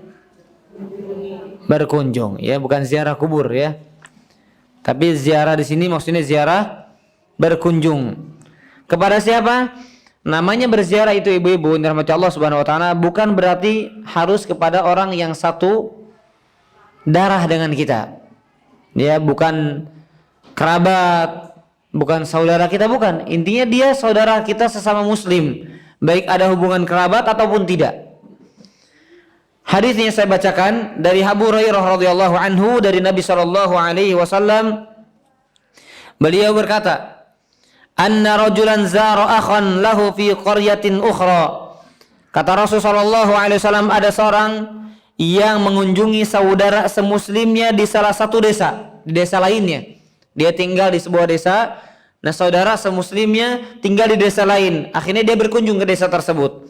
Berkunjung, ya, bukan ziarah kubur, ya. Tapi ziarah di sini maksudnya ziarah berkunjung. Kepada siapa? Namanya berziarah itu ibu-ibu yang dirahmati Allah Subhanahu wa taala bukan berarti harus kepada orang yang satu darah dengan kita. Ya, bukan kerabat, bukan saudara kita, bukan. Intinya dia saudara kita sesama muslim, baik ada hubungan kerabat ataupun tidak. Hadisnya saya bacakan dari Abu Hurairah radhiyallahu anhu dari Nabi sallallahu alaihi wasallam. Beliau berkata, "Anna rajulan zara akhan lahu fi qaryatin ukhra." Kata Rasul sallallahu alaihi wasallam, ada seorang yang mengunjungi saudara semuslimnya di salah satu desa, di desa lainnya. Dia tinggal di sebuah desa, nah saudara semuslimnya tinggal di desa lain. Akhirnya dia berkunjung ke desa tersebut.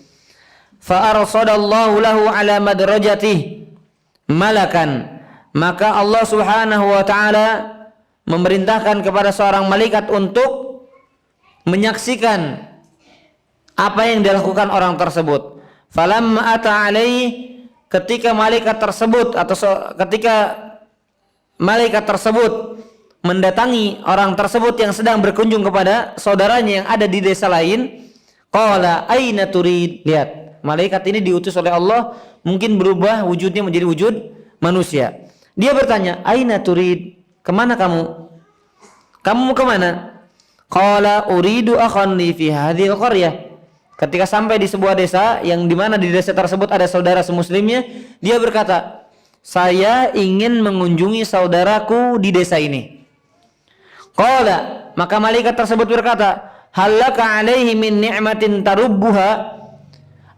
Fa arsadallahu lahu ala madrajatih malakan, maka Allah Subhanahu wa taala memerintahkan kepada seorang malaikat untuk menyaksikan apa yang dilakukan orang tersebut. Falamma ata alaihi, ketika malaikat tersebut mendatangi orang tersebut yang sedang berkunjung kepada saudaranya yang ada di desa lain, qala aina turid. Lihat, malaikat ini diutus oleh Allah, mungkin berubah wujudnya menjadi wujud manusia. Dia bertanya, aina turid, kemana kamu? Kamu mau kemana? Qala uridu akhan li fi hadhil qaryah. Ketika sampai di sebuah desa yang dimana di desa tersebut ada saudara semuslimnya, dia berkata, saya ingin mengunjungi saudaraku di desa ini. Qala, maka malaikat tersebut berkata, halaka alaihi min ni'matin tarubbuha.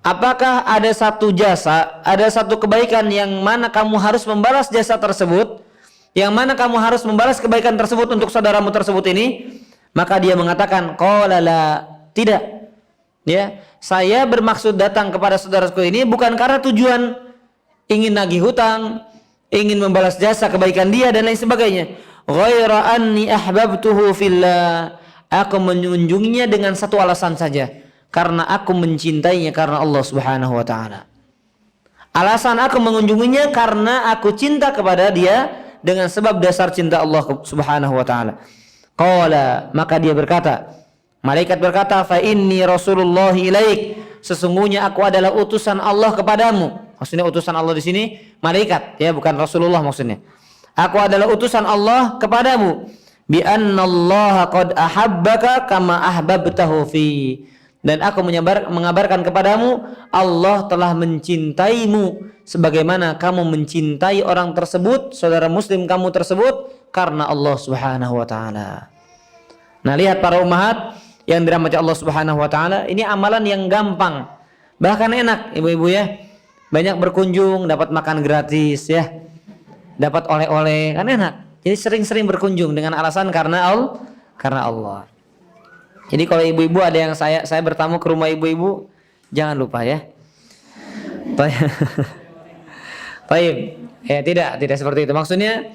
Apakah ada satu jasa, ada satu kebaikan yang mana kamu harus membalas jasa tersebut, yang mana kamu harus membalas kebaikan tersebut untuk saudaramu tersebut ini? Maka dia mengatakan, qala la, tidak. Ya, saya bermaksud datang kepada saudaraku ini bukan karena tujuan ingin nagih hutang, ingin membalas jasa kebaikan dia dan lain sebagainya. Ghaira anni ahbabtuhu fillah. Aku mengunjunginya dengan satu alasan saja, karena aku mencintainya karena Allah Subhanahu wa taala. Alasan aku mengunjunginya karena aku cinta kepada dia dengan sebab dasar cinta Allah Subhanahu wa taala. Qala, maka dia berkata, malaikat berkata, fa inni rasulullah ilaik, sesungguhnya aku adalah utusan Allah kepadamu. Maksudnya utusan Allah di sini malaikat, ya, bukan Rasulullah maksudnya. Aku adalah utusan Allah kepadamu. Bi annallaha qad ahabbaka kama ahbabtahu fi. dan aku mengabarkan kepadamu Allah telah mencintaimu sebagaimana kamu mencintai orang tersebut, saudara muslim kamu tersebut, karena Allah Subhanahu wa taala. Nah, lihat para ummahat yang dirahmati Allah Subhanahu wa taala, ini amalan yang gampang. Bahkan enak, ibu-ibu ya. Banyak berkunjung, dapat makan gratis ya. Dapat oleh-oleh, kan enak. Jadi sering-sering berkunjung dengan alasan karena Allah. Jadi kalau ibu-ibu ada yang saya bertamu ke rumah ibu-ibu, jangan lupa ya. Baik. Ya, tidak seperti itu. Maksudnya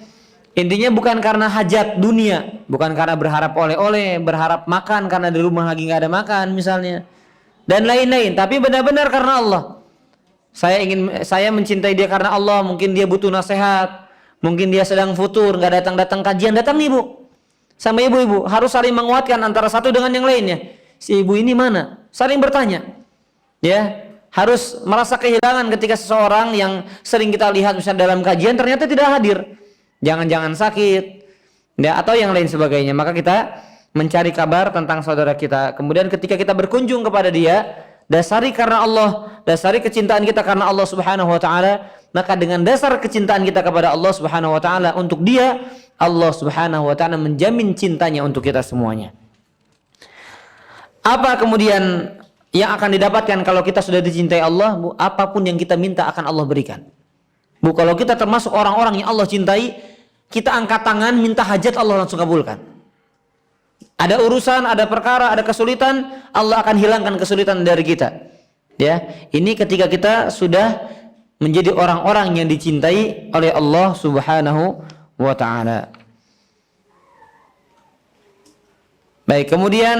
intinya bukan karena hajat dunia, bukan karena berharap oleh-oleh, berharap makan karena di rumah lagi nggak ada makan misalnya, dan lain-lain. Tapi benar-benar karena Allah. Saya mencintai dia karena Allah. Mungkin dia butuh nasihat, mungkin dia sedang futur, nggak datang kajian, datang ibu. Sama ibu-ibu harus saling menguatkan antara satu dengan yang lainnya. Si ibu ini mana? Saling bertanya. Ya, harus merasa kehilangan ketika seseorang yang sering kita lihat misalnya dalam kajian ternyata tidak hadir. Jangan-jangan sakit, ya, atau yang lain sebagainya. Maka kita mencari kabar tentang saudara kita. Kemudian ketika kita berkunjung kepada dia, dasari karena Allah, dasari kecintaan kita karena Allah Subhanahu wa taala. Maka dengan dasar kecintaan kita kepada Allah Subhanahu wa taala untuk dia, Allah Subhanahu wa taala menjamin cintanya untuk kita semuanya. Apa kemudian yang akan didapatkan kalau kita sudah dicintai Allah? Bu, apapun yang kita minta akan Allah berikan. Bu, kalau kita termasuk orang-orang yang Allah cintai, kita angkat tangan minta hajat, Allah langsung kabulkan. Ada urusan, ada perkara, ada kesulitan, Allah akan hilangkan kesulitan dari kita. Ya, ini ketika kita sudah menjadi orang-orang yang dicintai oleh Allah Subhanahu wa taala. Baik, kemudian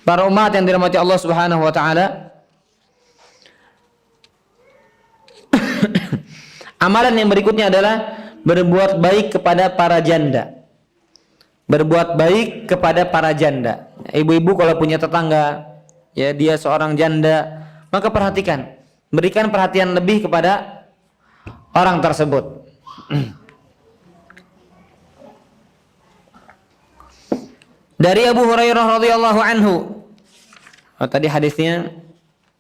para umat yang dirahmati Allah Subhanahu wa taala, amalan yang berikutnya adalah berbuat baik kepada para janda. Berbuat baik kepada para janda. Ibu-ibu kalau punya tetangga, ya dia seorang janda, maka perhatikan, berikan perhatian lebih kepada orang tersebut. Dari Abu Hurairah radhiyallahu anhu. Tadi hadisnya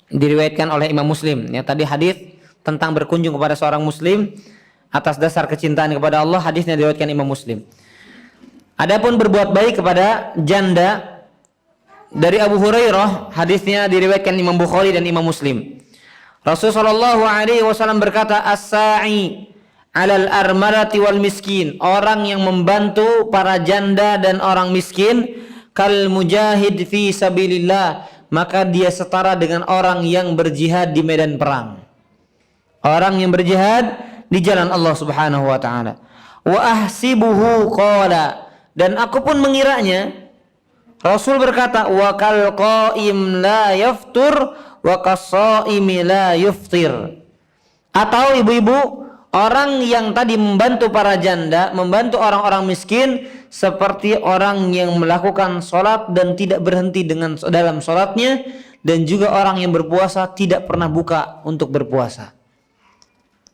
diriwayatkan oleh Imam Muslim. Ya, tadi hadis tentang berkunjung kepada seorang muslim atas dasar kecintaan kepada Allah, hadisnya diriwayatkan Imam Muslim. Adapun berbuat baik kepada janda, dari Abu Hurairah, hadisnya diriwayatkan Imam Bukhari dan Imam Muslim. Rasulullah sallallahu alaihi wasallam berkata, "As-sa'i 'alal armalati wal miskin." Orang yang membantu para janda dan orang miskin, kal mujahid fi sabilillah, maka dia setara dengan orang yang berjihad di medan perang. Orang yang berjihad di jalan Allah Subhanahu wa taala. Wa ahsibuhu qala, dan aku pun mengiranya, Rasul berkata, wa kal qaim la yaftur wa qasaimi la yuftir. Atau ibu-ibu, orang yang tadi membantu para janda, membantu orang-orang miskin, seperti orang yang melakukan sholat dan tidak berhenti dalam sholatnya, dan juga orang yang berpuasa tidak pernah buka untuk berpuasa.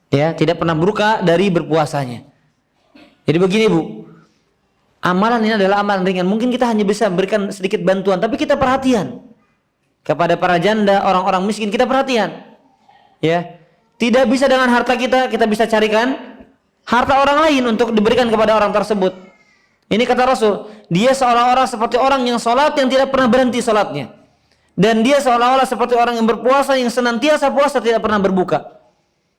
Ya, tidak pernah buka dari berpuasanya. Jadi begini Bu, amalan ini adalah amalan ringan. Mungkin kita hanya bisa memberikan sedikit bantuan, tapi kita perhatian kepada para janda, orang-orang miskin, kita perhatian. Ya, tidak bisa dengan harta kita bisa carikan harta orang lain untuk diberikan kepada orang tersebut. Ini kata Rasul, dia seolah-olah seperti orang yang sholat yang tidak pernah berhenti sholatnya, dan dia seolah-olah seperti orang yang berpuasa yang senantiasa puasa tidak pernah berbuka.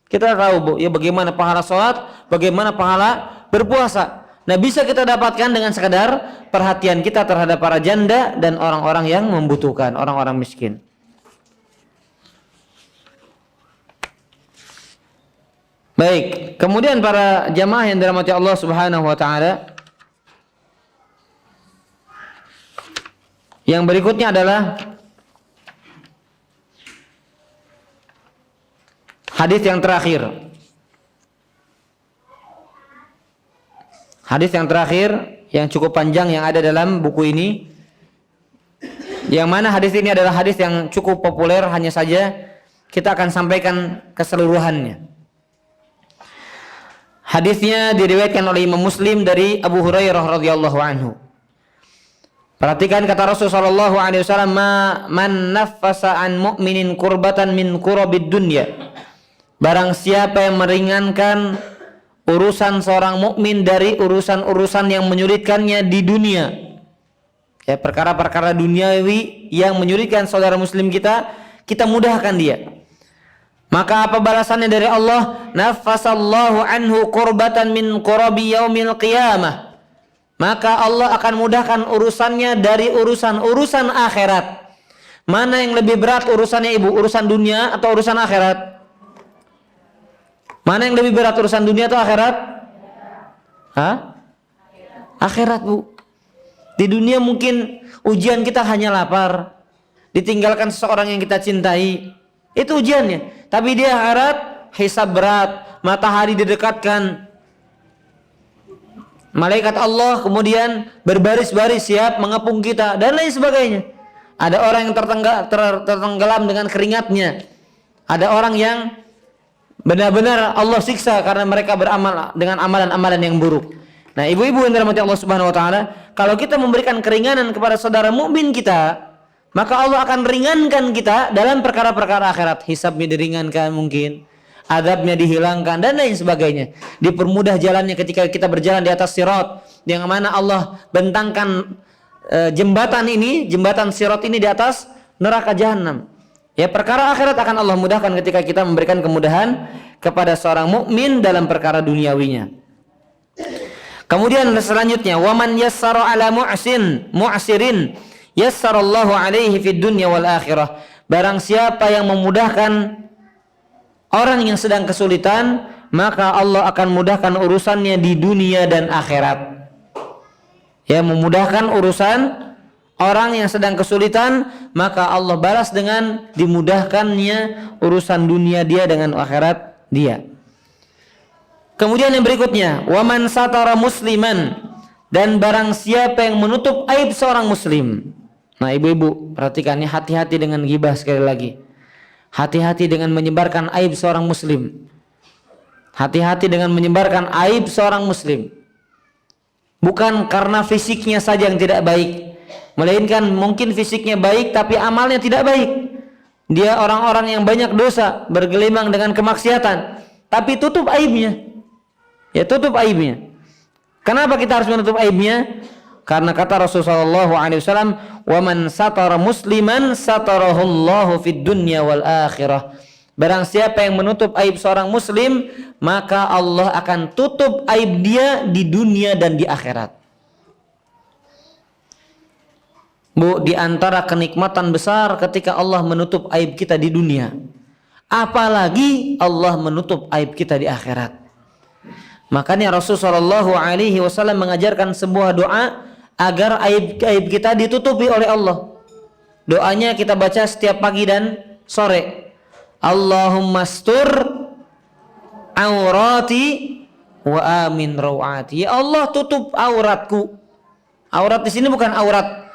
Kita tahu Bu, ya bagaimana pahala sholat, bagaimana pahala berpuasa. Nah, bisa kita dapatkan dengan sekadar perhatian kita terhadap para janda dan orang-orang yang membutuhkan, orang-orang miskin. Baik, kemudian para jamaah yang dirahmati Allah Subhanahu wa taala, yang berikutnya adalah hadis yang terakhir. Hadis yang terakhir yang cukup panjang yang ada dalam buku ini, yang mana hadis ini adalah hadis yang cukup populer, hanya saja kita akan sampaikan keseluruhannya. Hadisnya diriwayatkan oleh Imam Muslim dari Abu Hurairah radhiyallahu anhu. Perhatikan kata Rasulullah sallallahu alaihi wasallam, man naffasa an mu'minin kurbatan min kurabid dunya. Barang siapa yang meringankan urusan seorang mukmin dari urusan-urusan yang menyulitkannya di dunia. Ya, perkara-perkara duniawi yang menyulitkan saudara muslim kita mudahkan dia. Maka apa balasannya dari Allah? Naffasallahu anhu kurbatan min kurabi yaumil qiyamah. Maka Allah akan mudahkan urusannya dari urusan akhirat. Mana yang lebih berat urusannya ibu? Urusan dunia atau urusan akhirat? Mana yang lebih berat, urusan dunia atau akhirat? Hah? Akhirat, Bu. Di dunia mungkin ujian kita hanya lapar, ditinggalkan seseorang yang kita cintai. Itu ujiannya. Tapi di akhirat hisab berat, matahari didekatkan. Malaikat Allah kemudian berbaris-baris siap mengepung kita dan lain sebagainya. Ada orang yang tertenggelam dengan keringatnya. Ada orang yang benar-benar Allah siksa karena mereka beramal dengan amalan-amalan yang buruk. Nah, ibu-ibu yang dirahmati Allah Subhanahu wa taala, kalau kita memberikan keringanan kepada saudara mukmin kita, maka Allah akan ringankan kita dalam perkara-perkara akhirat. Hisabnya diringankan mungkin, azabnya dihilangkan dan lain sebagainya. Dipermudah jalannya ketika kita berjalan di atas sirat, yang mana Allah bentangkan jembatan sirat ini di atas neraka jahanam. Ya, perkara akhirat akan Allah mudahkan ketika kita memberikan kemudahan kepada seorang mukmin dalam perkara duniawinya. Kemudian selanjutnya, waman yassara ala mu'sirin yassarallahu alaihi fid dunya wal akhirah. Barang siapa yang memudahkan orang yang sedang kesulitan, maka Allah akan mudahkan urusannya di dunia dan akhirat. Ya, memudahkan urusan orang yang sedang kesulitan, maka Allah balas dengan dimudahkannya urusan dunia dia dengan akhirat dia. Kemudian yang berikutnya, waman satara musliman, dan barang siapa yang menutup aib seorang muslim. Nah, ibu-ibu, perhatikannya, hati-hati dengan ghibah sekali lagi. Hati-hati dengan menyebarkan aib seorang muslim. Hati-hati dengan menyebarkan aib seorang muslim. Bukan karena fisiknya saja yang tidak baik, melainkan mungkin fisiknya baik tapi amalnya tidak baik. Dia orang-orang yang banyak dosa, bergelimang dengan kemaksiatan, tapi tutup aibnya. Ya, tutup aibnya. Kenapa kita harus menutup aibnya? Karena kata Rasulullah SAW, "Wa man satara musliman satarahullahu fid dunya wal akhirah." Barang siapa yang menutup aib seorang muslim, maka Allah akan tutup aib dia di dunia dan di akhirat. Bu, di antara kenikmatan besar ketika Allah menutup aib kita di dunia, apalagi Allah menutup aib kita di akhirat. Makanya Rasulullah SAW mengajarkan sebuah doa agar aib kita ditutupi oleh Allah. Doanya kita baca setiap pagi dan sore. Allahumma astur aurati wa amin rawati. Ya Allah, tutup auratku. Aurat di sini bukan aurat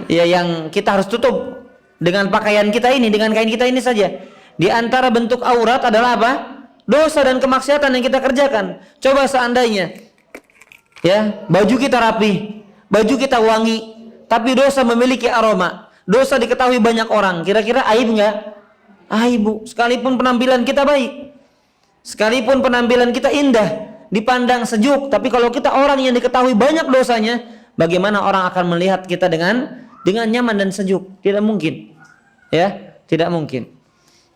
ya yang kita harus tutup dengan pakaian kita ini, dengan kain kita ini saja. Di antara bentuk aurat adalah apa? Dosa dan kemaksiatan yang kita kerjakan. Coba seandainya ya, baju kita rapi, baju kita wangi, tapi dosa memiliki aroma, dosa diketahui banyak orang, kira-kira aib enggak? Aib, Bu. Sekalipun penampilan kita baik, sekalipun penampilan kita indah, dipandang sejuk, tapi kalau kita orang yang diketahui banyak dosanya, bagaimana orang akan melihat kita dengan nyaman dan sejuk? Tidak mungkin. Ya, tidak mungkin.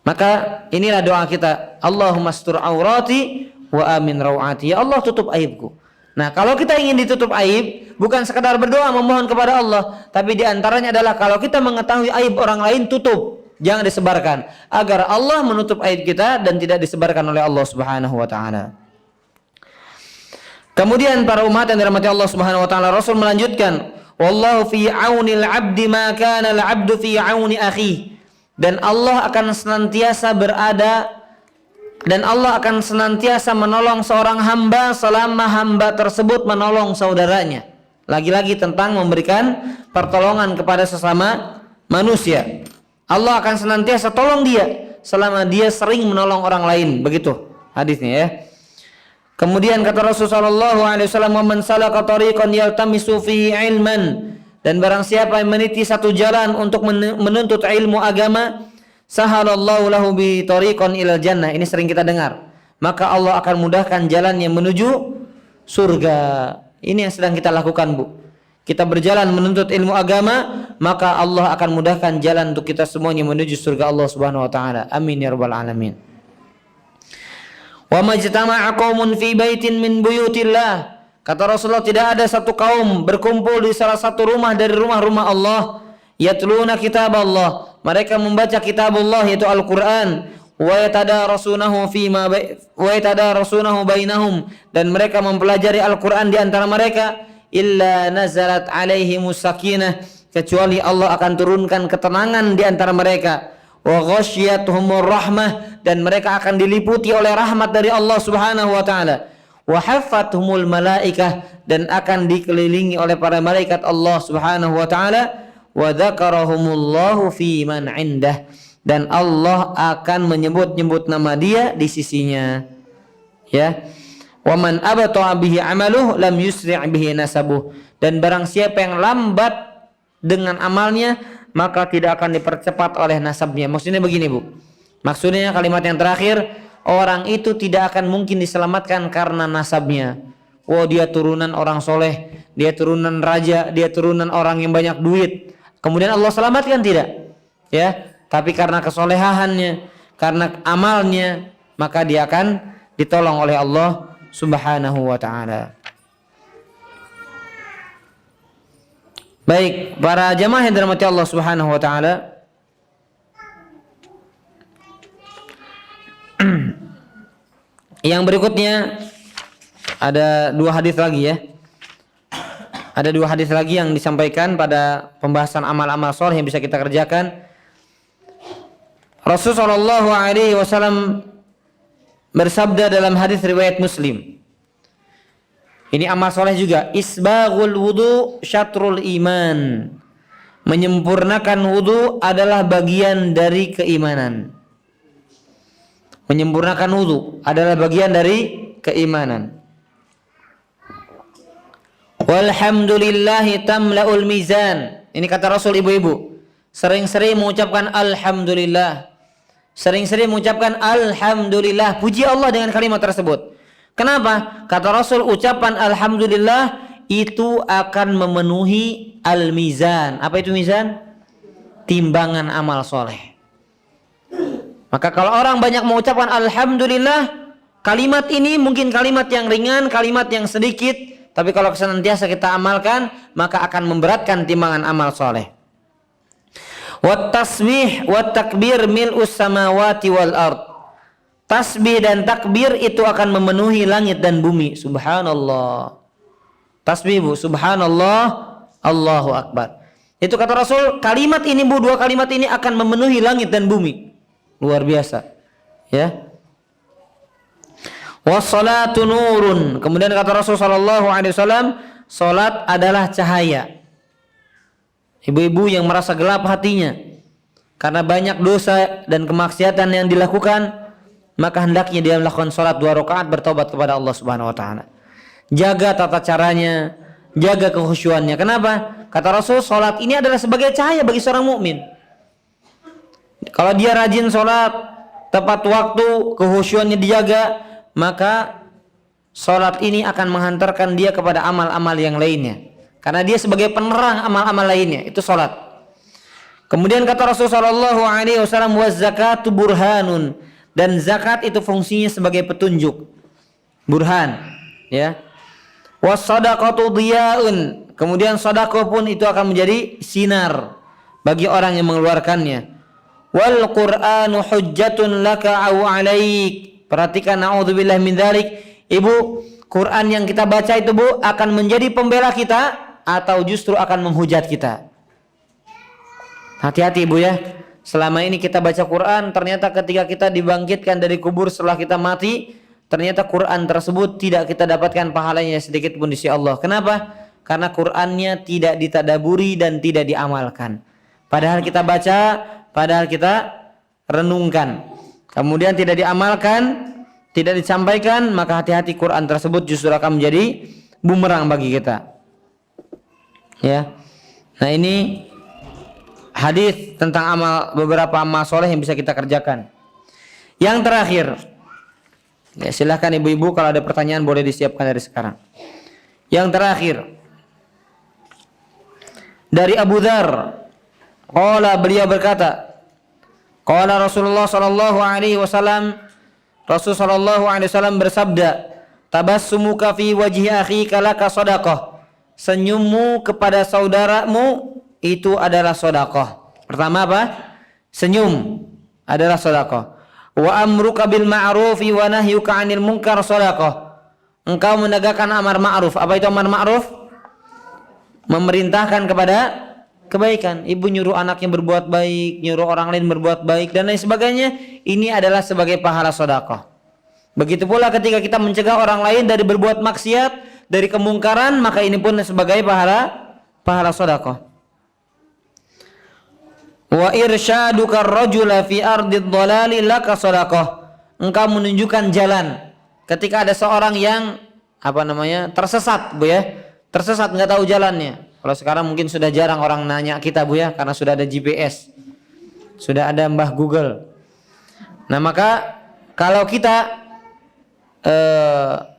Maka inilah doa kita, Allahumma astur aurati wa amin rawati. Ya Allah, tutup aibku. Nah, kalau kita ingin ditutup aib, bukan sekadar berdoa memohon kepada Allah, tapi diantaranya adalah kalau kita mengetahui aib orang lain, tutup, jangan disebarkan, agar Allah menutup aib kita dan tidak disebarkan oleh Allah Subhanahu wa taala. Kemudian para umat yang dirahmati Allah Subhanahu wa taala, Rasul melanjutkan, wallahu fi aunil 'abdi ma kana al-'abdu fi auni akhihi. Dan Allah akan senantiasa berada, dan Allah akan senantiasa menolong seorang hamba selama hamba tersebut menolong saudaranya. Lagi-lagi tentang memberikan pertolongan kepada sesama manusia. Allah akan senantiasa tolong dia selama dia sering menolong orang lain. Begitu hadisnya ya. Kemudian kata Rasulullah SAW, "Man salaka tariqan yaltamisu fihi ilman, Dan barang siapa yang meniti satu jalan untuk menuntut ilmu agama, sahalallahu lahu bi tariqan ilal jannah. Ini sering kita dengar. Maka Allah akan mudahkan jalan yang menuju surga. Ini yang sedang kita lakukan, Bu. Kita berjalan menuntut ilmu agama, maka Allah akan mudahkan jalan untuk kita semuanya menuju surga Allah Subhanahu wa taala. Amin ya rabbal alamin. Wa majtama'a qaumun fi baitin min buyutillah. Kata Rasulullah, tidak ada satu kaum berkumpul di salah satu rumah dari rumah-rumah Allah, yatluna kitab Allah. Mereka membaca kitab Allah, yaitu Al-Qur'an, wa yatadarasunahu bainahum, dan mereka mempelajari Al-Qur'an di antara mereka, illa nazalat alaihimus sakinah, kecuali Allah akan turunkan ketenangan di antara mereka, wa ghasyiyatuhumur rahmah, dan mereka akan diliputi oleh rahmat dari Allah Subhanahu wa taala, wa haffathumul malaikah, dan akan dikelilingi oleh para malaikat Allah Subhanahu wa taala, wa dzakarahumullahu fi man indah, dan Allah akan menyebut-nyebut nama dia di sisinya. Ya. Wa man abta'a bihi 'amaluhu lam yusri' bihi nasabuh, dan barang siapa yang lambat dengan amalnya, maka tidak akan dipercepat oleh nasabnya. Maksudnya begini, Bu. Maksudnya kalimat yang terakhir, orang itu tidak akan mungkin diselamatkan karena nasabnya. Oh, dia turunan orang soleh, dia turunan raja, dia turunan orang yang banyak duit. Kemudian Allah selamatkan, tidak. Ya, tapi karena kesolehannya, karena amalnya, maka dia akan ditolong oleh Allah Subhanahu wa ta'ala. Baik, para jamaah yang dirahmati Allah Subhanahu wa ta'ala, yang berikutnya ada dua hadis lagi ya. Ada dua hadis lagi yang disampaikan pada pembahasan amal-amal soleh yang bisa kita kerjakan. Rasulullah sallallahu alaihi wasallam bersabda dalam hadis riwayat Muslim. Ini amal soleh juga. Isbaghul wudu syatrul iman. Menyempurnakan wudu adalah bagian dari keimanan. Menyempurnakan wudu adalah bagian dari keimanan. Walhamdulillahi tamla'ul mizan. Ini kata Rasul, ibu-ibu. Sering-sering mengucapkan alhamdulillah. Sering-sering mengucapkan alhamdulillah. Puji Allah dengan kalimat tersebut. Kenapa? Kata Rasul, ucapan alhamdulillah itu akan memenuhi al-mizan. Apa itu mizan? Timbangan amal soleh. Maka kalau orang banyak mengucapkan alhamdulillah, kalimat ini mungkin kalimat yang ringan, kalimat yang sedikit, tapi kalau senantiasa kita amalkan, maka akan memberatkan timbangan amal soleh. Wat tasbih wat takbir mil'us samawati wal ard. Tasbih dan takbir itu akan memenuhi langit dan bumi. Subhanallah. Tasbih, Bu, subhanallah, Allahu akbar. Itu kata Rasul, kalimat ini, Bu, dua kalimat ini akan memenuhi langit dan bumi. Luar biasa. Ya. Wassalatu nurun. Kemudian kata Rasul sallallahu alaihi wasallam, salat adalah cahaya. Ibu-ibu yang merasa gelap hatinya karena banyak dosa dan kemaksiatan yang dilakukan, maka hendaknya dia melakukan salat 2 rakaat bertobat kepada Allah Subhanahu wa taala. Jaga tata caranya, jaga kekhusyuannya. Kenapa? Kata Rasul, salat ini adalah sebagai cahaya bagi seorang mukmin. Kalau dia rajin salat, tepat waktu, kekhusyuannya dijaga, maka salat ini akan menghantarkan dia kepada amal-amal yang lainnya. Karena dia sebagai penerang amal-amal lainnya, itu salat. Kemudian kata Rasul sallallahu alaihi wasallam, waz zakatu burhanun, dan zakat itu fungsinya sebagai petunjuk, burhan, ya. Was shadaqatu diyaun, kemudian sedekah pun itu akan menjadi sinar bagi orang yang mengeluarkannya. Wal Qur'anu hujjatun laka au alaik. Perhatikan, naudzubillah min dzalik. Ibu, Quran yang kita baca itu, Bu, akan menjadi pembela kita atau justru akan menghujat kita. Hati-hati, Ibu, ya. Selama ini kita baca Quran, ternyata ketika kita dibangkitkan dari kubur setelah kita mati, ternyata Quran tersebut tidak kita dapatkan pahalanya sedikit pun di sisi Allah. Kenapa? Karena Qurannya tidak ditadaburi dan tidak diamalkan. Padahal kita baca, padahal kita renungkan, kemudian tidak diamalkan, tidak disampaikan, maka hati-hati, Quran tersebut justru akan menjadi bumerang bagi kita. Ya. Nah, ini hadis tentang beberapa amal soleh yang bisa kita kerjakan. Yang terakhir, ya silahkan ibu-ibu kalau ada pertanyaan boleh disiapkan dari sekarang. Yang terakhir, dari Abu Dzar, beliau berkata, qala Rasulullah sallallahu alaihi wasallam, Rasul sallallahu alaihi wasallam bersabda, tabassumuka fi wajhi akhika laka shadaqah. Senyummu kepada saudaramu itu adalah sedekah. Pertama apa? Senyum adalah sedekah. Wa amruka bil ma'rufi wa nahyuka 'anil munkar sedekah. Engkau menegakkan amar ma'ruf. Apa itu amar ma'ruf? Memerintahkan kepada kebaikan. Ibu nyuruh anaknya berbuat baik, nyuruh orang lain berbuat baik dan lain sebagainya. Ini adalah sebagai pahala sedekah. Begitu pula ketika kita mencegah orang lain dari berbuat maksiat, dari kemungkaran, maka ini pun sebagai pahala sedekah. Wa irsyaduka ar-rajula fi ardid dhalali laka sedekah. Engkau menunjukkan jalan ketika ada seorang yang tersesat, Bu ya. Tersesat enggak tahu jalannya. Kalau sekarang mungkin sudah jarang orang nanya kita, Bu ya, karena sudah ada GPS. Sudah ada Mbah Google. Nah, maka kalau kita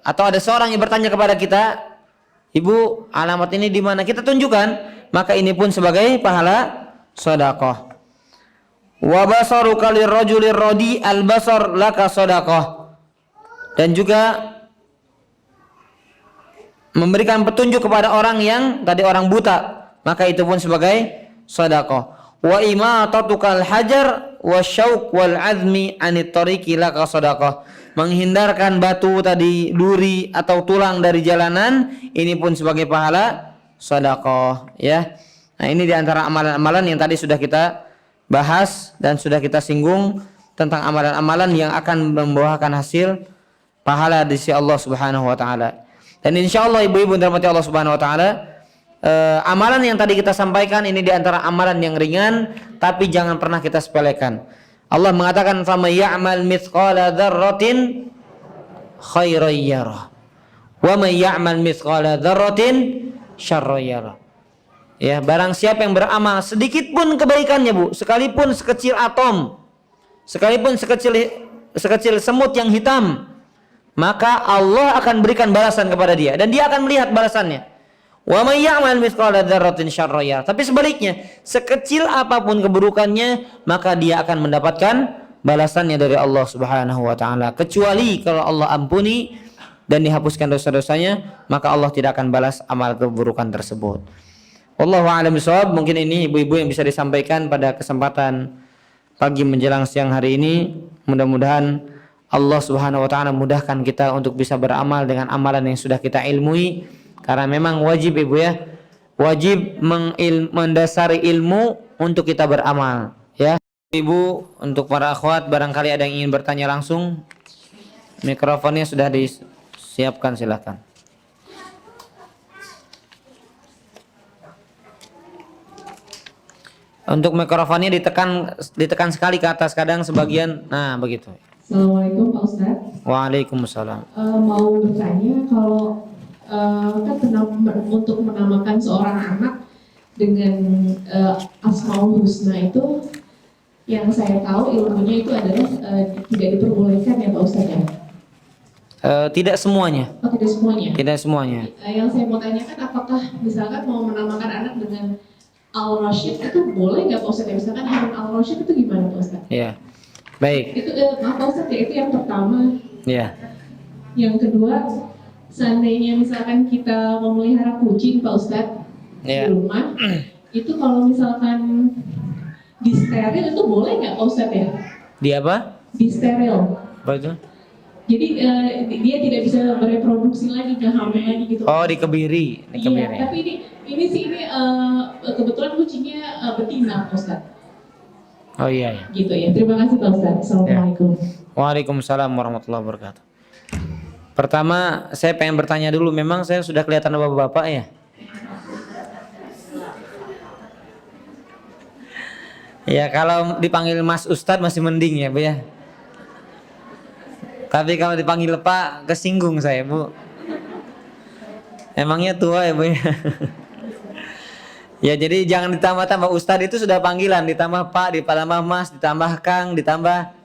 atau ada seorang yang bertanya kepada kita, ibu alamat ini di mana, kita tunjukkan, maka ini pun sebagai pahala sedekah. Wa basaruka lirrajulir radi albasar laka sedekah. Dan juga memberikan petunjuk kepada orang yang tadi orang buta, maka itu pun sebagai sedekah. Wa imatatukal hajar wasyauq wal azmi anit tariqi laka sedekah. Menghindarkan batu tadi, duri atau tulang dari jalanan, ini pun sebagai pahala sedekah, ya. Nah, ini diantara amalan-amalan yang tadi sudah kita bahas dan sudah kita singgung tentang amalan-amalan yang akan membuahkan hasil pahala di sisi Allah Subhanahu wa taala. Dan insyaallah ibu-ibu yang dirahmati Allah Subhanahu wa taala, amalan yang tadi kita sampaikan ini diantara amalan yang ringan, tapi jangan pernah kita sepelekan. Allah mengatakan faman ya'mal mithqala dzarratin khairan yarah wa man ya'mal mithqala dzarratin syarran yarah. Ya, barang siapa yang beramal sedikit pun kebaikannya, Bu, sekalipun sekecil atom, sekalipun sekecil semut yang hitam, maka Allah akan berikan balasan kepada dia dan dia akan melihat balasannya. Wa may ya'mal mithqala dzarratin syarran yarah. Tapi sebaliknya, sekecil apapun keburukannya, maka dia akan mendapatkan balasannya dari Allah Subhanahu wa taala. Kecuali kalau Allah ampuni dan dihapuskan dosa-dosanya, maka Allah tidak akan balas amal keburukan tersebut. Wallahu a'lam bishawab. Mungkin ini ibu-ibu yang bisa disampaikan pada kesempatan pagi menjelang siang hari ini. Mudah-mudahan Allah Subhanahu wa taala mudahkan kita untuk bisa beramal dengan amalan yang sudah kita ilmui. Karena memang wajib, ibu ya, wajib mendasari ilmu untuk kita beramal, ya. Ibu, untuk para akhwat barangkali ada yang ingin bertanya langsung, mikrofonnya sudah disiapkan, silakan. Untuk mikrofonnya ditekan sekali ke atas, kadang sebagian, nah begitu. Assalamualaikum Pak Ustadz. Waalaikumsalam. Mau bertanya, kalau untuk menamakan seorang anak dengan Asmaul Husna itu, yang saya tahu ilmunya itu adalah tidak diperbolehkan ya Pak Ustadz ya? Tidak semuanya. Oh, tidak semuanya? Tidak semuanya. Yang saya mau tanyakan, apakah misalkan mau menamakan anak dengan Al-Rashid itu boleh nggak Pak Ustadz? Misalkan Harun Al-Rashid itu gimana Pak Ustadz? Iya, baik. Itu maaf Pak Ustadz ya, itu yang pertama. Iya. Yang kedua, seandainya misalkan kita memelihara kucing Pak Ustadz di rumah, itu kalau misalkan disteril itu boleh nggak Pak Ustadz ya? Di apa? Disteril. Apa itu? Jadi dia tidak bisa bereproduksi lagi, nggak hamil lagi gitu. Oh, dikebiri. Iya, tapi ini kebetulan kucingnya betina Pak Ustadz. Oh iya. Gitu ya. Terima kasih Pak Ustadz. Assalamualaikum. Waalaikumsalam warahmatullahi wabarakatuh. Pertama, saya pengen bertanya dulu, memang saya sudah kelihatan bapak-bapak ya? Ya, kalau dipanggil Mas Ustadz masih mending ya, Bu ya. Tapi kalau dipanggil Pak, kesinggung saya, Bu. Emangnya tua ya, Bu ya? Ya jadi jangan ditambah-tambah, Ustadz itu sudah panggilan, ditambah Pak, ditambah Mas, ditambah Kang, ditambah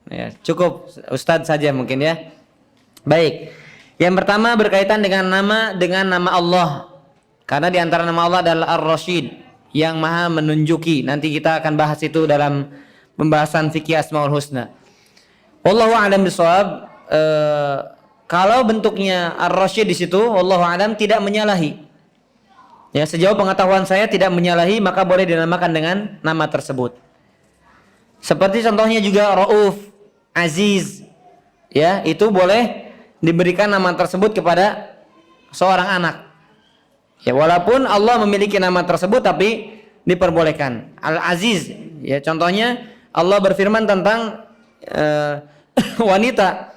ya, cukup Ustadz saja mungkin ya. Baik. Yang pertama berkaitan dengan nama Allah. Karena di antara nama Allah adalah Ar-Rasyid, yang Maha menunjuki. Nanti kita akan bahas itu dalam pembahasan fikih Asmaul Husna. Wallahu a'lam bishawab. Kalau bentuknya Ar-Rasyid di situ, wallahu a'lam, tidak menyalahi. Ya, sejauh pengetahuan saya tidak menyalahi, maka boleh dinamakan dengan nama tersebut. Seperti contohnya juga Rauf, Aziz. Ya, itu boleh diberikan nama tersebut kepada seorang anak. Ya, walaupun Allah memiliki nama tersebut tapi diperbolehkan. Al-Aziz, ya contohnya Allah berfirman tentang wanita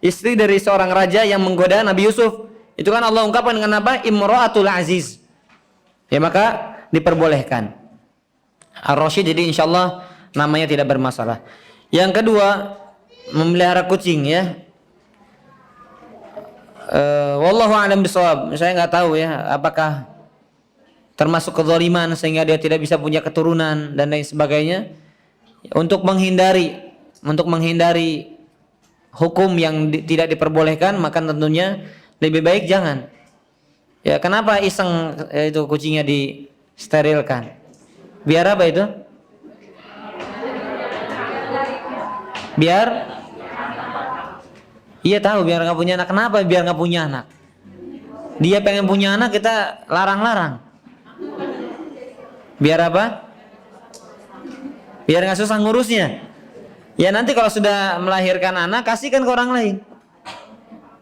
istri dari seorang raja yang menggoda Nabi Yusuf. Itu kan Allah ungkapkan dengan apa? Imra'atul Aziz. Ya maka diperbolehkan. Ar-Rasyid jadi insyaallah namanya tidak bermasalah. Yang kedua, memelihara kucing ya. Wallahu a'lam bishawab. Saya nggak tahu ya apakah termasuk kezaliman sehingga dia tidak bisa punya keturunan dan lain sebagainya. Untuk menghindari hukum yang tidak diperbolehkan, maka tentunya lebih baik jangan. Ya kenapa iseng itu kucingnya disterilkan? Biar apa itu? Biar iya tahu biar nggak punya anak. Kenapa biar nggak punya anak? Dia pengen punya anak, kita larang-larang. Biar apa? Biar nggak susah ngurusnya. Ya nanti kalau sudah melahirkan anak, kasihkan ke orang lain.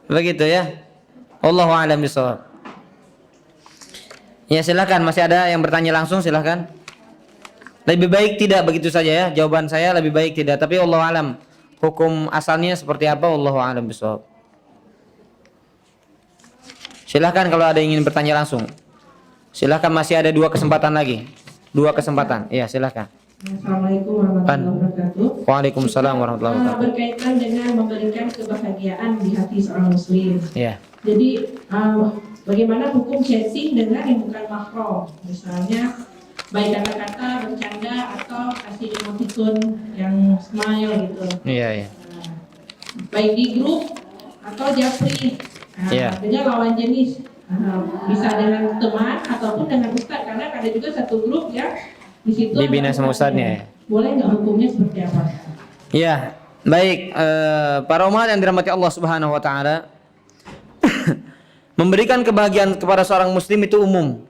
Begitu ya. Wallahu a'lam bishawab. Ya silakan, masih ada yang bertanya langsung, silakan. Lebih baik tidak begitu saja ya. Jawaban saya lebih baik tidak, tapi wallahu a'lam. Hukum asalnya seperti apa, wallahu a'lam bishawab. Silakan kalau ada yang ingin bertanya langsung. Silakan, masih ada 2 kesempatan lagi. 2 kesempatan. Iya, silakan. Assalamualaikum warahmatullahi wabarakatuh. Waalaikumsalam warahmatullahi wabarakatuh. Berkaitan dengan memberikan kebahagiaan di hati seorang muslim. Iya. Jadi bagaimana hukum chatting dengan yang bukan mahram? Misalnya baik kata-kata, bercanda, atau kasih emoticon yang smile gitu. Iya, iya. Baik di grup atau japri. Iya. Dengan lawan jenis. Bisa dengan teman ataupun dengan ustadz, karena ada juga satu grup yang di situ dibina sama ustadznya. Boleh nggak hukumnya seperti apa? Iya, baik. Para umat yang dirahmati Allah Subhanahu Wa Taala, memberikan kebahagiaan kepada seorang muslim itu umum,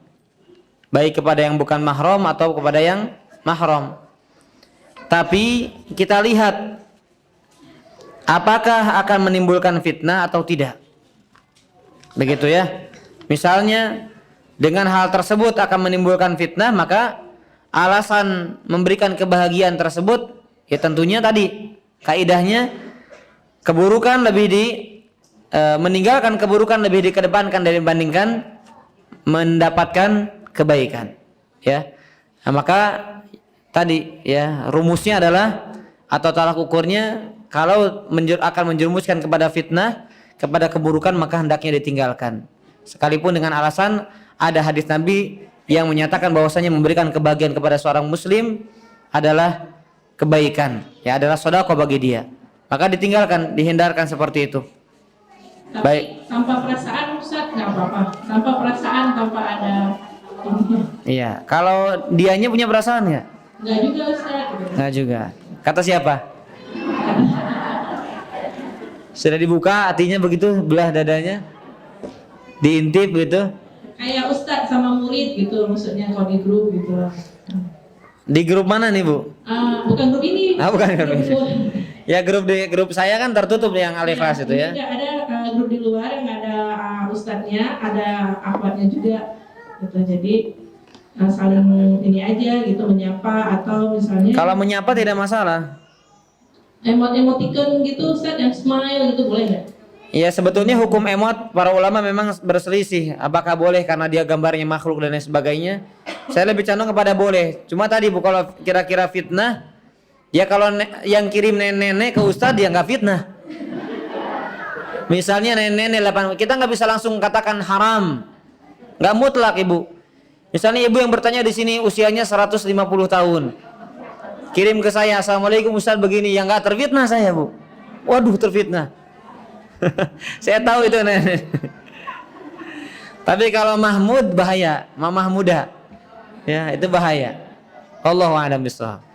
baik kepada yang bukan mahram atau kepada yang mahram. Tapi kita lihat apakah akan menimbulkan fitnah atau tidak. Begitu ya. Misalnya dengan hal tersebut akan menimbulkan fitnah, maka alasan memberikan kebahagiaan tersebut ya tentunya tadi kaidahnya keburukan lebih meninggalkan keburukan lebih dikedepankan dibandingkan mendapatkan kebaikan ya. Nah, maka tadi ya rumusnya adalah atau tolak ukurnya, kalau akan menjerumuskan kepada fitnah, kepada keburukan, maka hendaknya ditinggalkan. Sekalipun dengan alasan ada hadis Nabi yang menyatakan bahwasanya memberikan kebahagiaan kepada seorang muslim adalah kebaikan, ya adalah sedekah bagi dia. Maka ditinggalkan, dihindarkan seperti itu. Tapi Baik. Tanpa perasaan Ustaz nggak apa-apa. Tanpa perasaan, tanpa ada ininya. Iya, kalau dianya punya perasaan ya? Nggak juga Ustaz. Nggak juga. Kata siapa? Sudah dibuka hatinya begitu, belah dadanya, diintip gitu. Kayak Ustadz sama murid gitu, maksudnya kalau di grup gitu. Di grup mana nih Bu? Bukan grup ini. Bukan grup ini. Ya grup saya kan tertutup yang Alifas itu ya. Ada grup di luar yang ada ustadznya, ada akhwatnya juga. Gitu. Jadi saling ini aja gitu, menyapa atau misalnya. Kalau menyapa tidak masalah. Emoticon gitu Ustadz yang smile gitu boleh nggak? Ya sebetulnya hukum emot para ulama memang berselisih. Apakah boleh karena dia gambarnya makhluk dan lain sebagainya. Saya lebih condong kepada boleh. Cuma tadi Bu, kalau kira-kira fitnah, ya kalau yang kirim nenek-nenek ke ustadz ya nggak fitnah. Misalnya nenek-nenek 8, kita nggak bisa langsung katakan haram, nggak mutlak Ibu. Misalnya ibu yang bertanya di sini usianya 150 tahun. Kirim ke saya, "Assalamualaikum Ustaz begini." Yang enggak terfitnah saya, Bu. Waduh, terfitnah. Saya tahu itu nenek. Tapi kalau Mahmud bahaya, Mamah muda. Ya, itu bahaya. Allahu a'lam bishawab.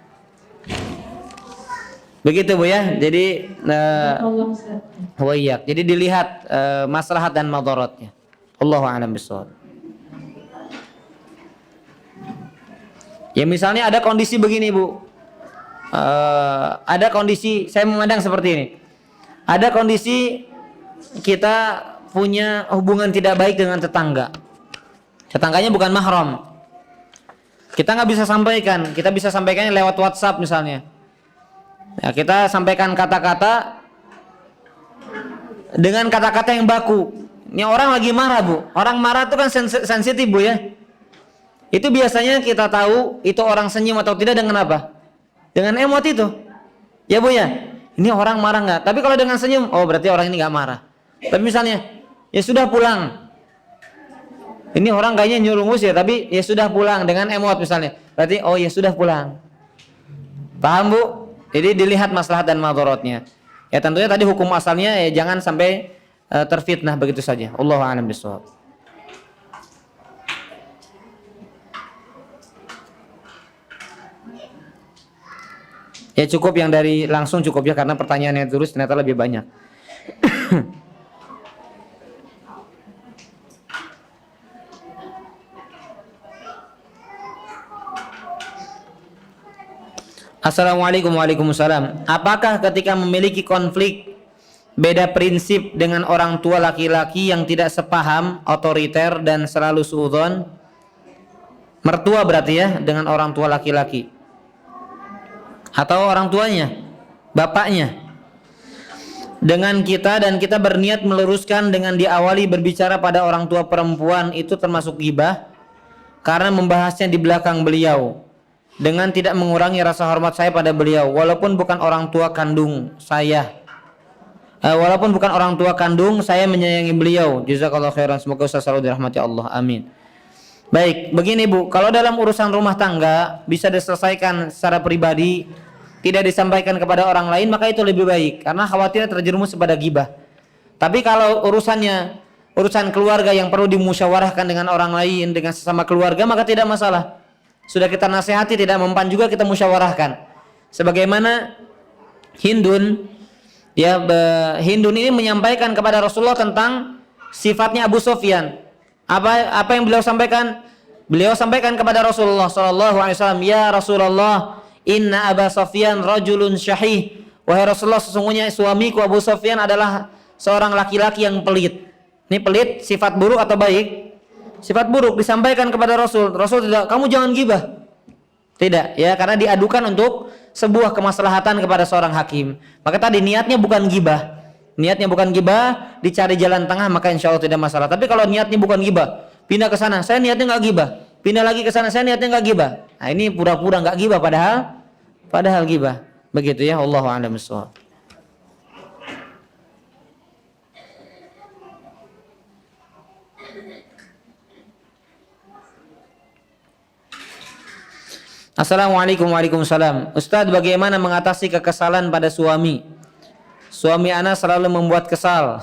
Begitu Bu ya. Jadi Allah Ustaz. Jadi dilihat maslahat dan madaratnya. Allahu a'lam bishawab. Ya misalnya ada kondisi begini Bu. Ada kondisi saya memandang seperti ini. Ada kondisi kita punya hubungan tidak baik dengan tetangga. Tetangganya bukan mahram. Kita nggak bisa sampaikan. Kita bisa sampaikannya lewat WhatsApp misalnya. Ya, kita sampaikan kata-kata dengan kata-kata yang baku. Ini orang lagi marah Bu. Orang marah itu kan sensitif Bu ya. Itu biasanya kita tahu itu orang senyum atau tidak dengan apa? Dengan emot itu. Ya Bu ya. Ini orang marah nggak? Tapi kalau dengan senyum, oh berarti orang ini nggak marah. Tapi misalnya, ya sudah pulang. Ini orang kayaknya nyuruh ngusir, tapi ya sudah pulang dengan emot misalnya. Berarti oh ya sudah pulang. Paham Bu? Jadi dilihat maslahat dan madaratnya. Ya tentunya tadi hukum asalnya ya jangan sampai terfitnah begitu saja. Allahu a'lam bishawab. Ya cukup yang dari langsung cukup ya karena pertanyaannya terus ternyata lebih banyak. Assalamualaikum waalaikumsalam. Apakah ketika memiliki konflik beda prinsip dengan orang tua laki-laki yang tidak sepaham, otoriter dan selalu suudzon, mertua berarti ya dengan orang tua laki-laki atau orang tuanya, bapaknya dengan kita dan kita berniat meluruskan dengan diawali berbicara pada orang tua perempuan itu termasuk ghibah karena membahasnya di belakang beliau dengan tidak mengurangi rasa hormat saya pada beliau walaupun bukan orang tua kandung saya. Walaupun bukan orang tua kandung saya menyayangi beliau. Jazakallahu khairan. Semoga Ustaz selalu dirahmati Allah. Amin. Baik, begini Bu, kalau dalam urusan rumah tangga bisa diselesaikan secara pribadi, tidak disampaikan kepada orang lain, maka itu lebih baik karena khawatir terjerumus pada ghibah. Tapi kalau urusan keluarga yang perlu dimusyawarahkan dengan orang lain, dengan sesama keluarga, maka tidak masalah. Sudah kita nasihati tidak mempan juga kita musyawarahkan. Sebagaimana Hindun ini menyampaikan kepada Rasulullah tentang sifatnya Abu Sufyan. Apa yang beliau sampaikan? Beliau sampaikan kepada Rasulullah sallallahu alaihi wasallam, "Ya Rasulullah, inna Abu Sufyan rajulun syahih." Wahai Rasulullah, sesungguhnya suamiku Abu Sufyan adalah seorang laki-laki yang pelit. Ini pelit sifat buruk atau baik? Sifat buruk disampaikan kepada Rasul. Rasul tidak, "Kamu jangan gibah." Tidak, ya karena diadukan untuk sebuah kemaslahatan kepada seorang hakim. Maka tadi niatnya bukan gibah. Niatnya bukan gibah, dicari jalan tengah maka insya Allah tidak masalah. Tapi kalau niatnya bukan gibah, pindah ke sana, saya niatnya nggak gibah. Pindah lagi ke sana, saya niatnya nggak gibah. Nah ini pura-pura nggak gibah padahal gibah. Begitu ya, Allahu a'lam bishawab. Assalamualaikum waalaikumsalam. Ustadz, bagaimana mengatasi kekesalan pada suami? Suami ana selalu membuat kesal.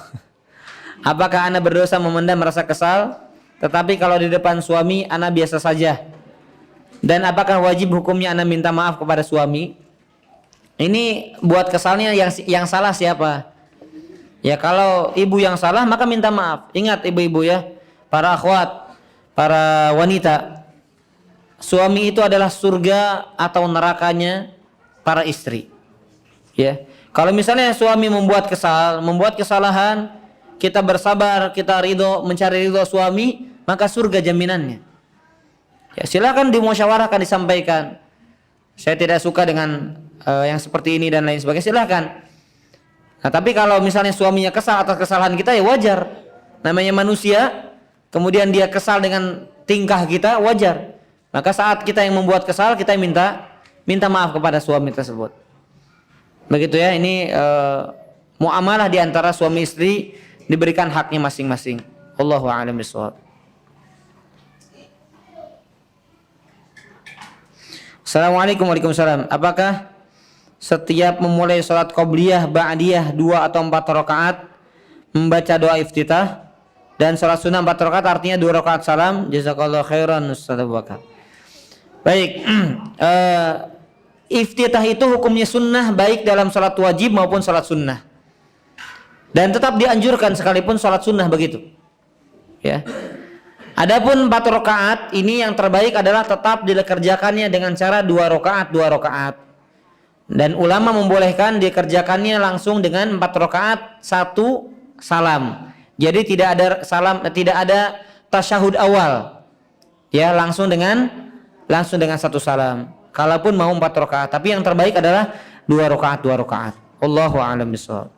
Apakah ana berdosa memendam rasa kesal? Tetapi kalau di depan suami ana biasa saja. Dan apakah wajib hukumnya ana minta maaf kepada suami? Ini buat kesalnya yang salah siapa? Ya kalau ibu yang salah maka minta maaf. Ingat ibu-ibu ya, para akhwat, para wanita. Suami itu adalah surga atau nerakanya para istri. Ya. Kalau misalnya suami membuat kesalahan, kita bersabar, kita mencari ridho suami, maka surga jaminannya. Ya, silakan dimusyawarahkan, disampaikan. Saya tidak suka dengan yang seperti ini dan lain sebagainya, silakan. Nah, tapi kalau misalnya suaminya kesal atas kesalahan kita, ya wajar. Namanya manusia, kemudian dia kesal dengan tingkah kita, wajar. Maka saat kita yang membuat kesal, kita minta maaf kepada suami tersebut. Begitu ya, ini muamalah di antara suami istri diberikan haknya masing-masing. Allahu a'lam bishawab. Assalamualaikum Waalaikumsalam. Apakah setiap memulai sholat qobliyah, ba'diyah 2 atau 4 rakaat membaca doa iftitah, dan sholat sunnah 4 rakaat artinya 2 rakaat salam? Jazakallahu khairan Ustaz Abu Bakar. Baik, iftitah itu hukumnya sunnah baik dalam sholat wajib maupun sholat sunnah, dan tetap dianjurkan sekalipun sholat sunnah begitu. Ya. Adapun 4 rakaat ini yang terbaik adalah tetap dikerjakannya dengan cara 2 rakaat. Dan ulama membolehkan dikerjakannya langsung dengan 4 rakaat 1 salam. Jadi tidak ada salam, tidak ada tasyahud awal. Ya, langsung dengan 1 salam. Kalaupun mau 4 rakaat, tapi yang terbaik adalah 2 rakaat. Allahu a'lam bishawab.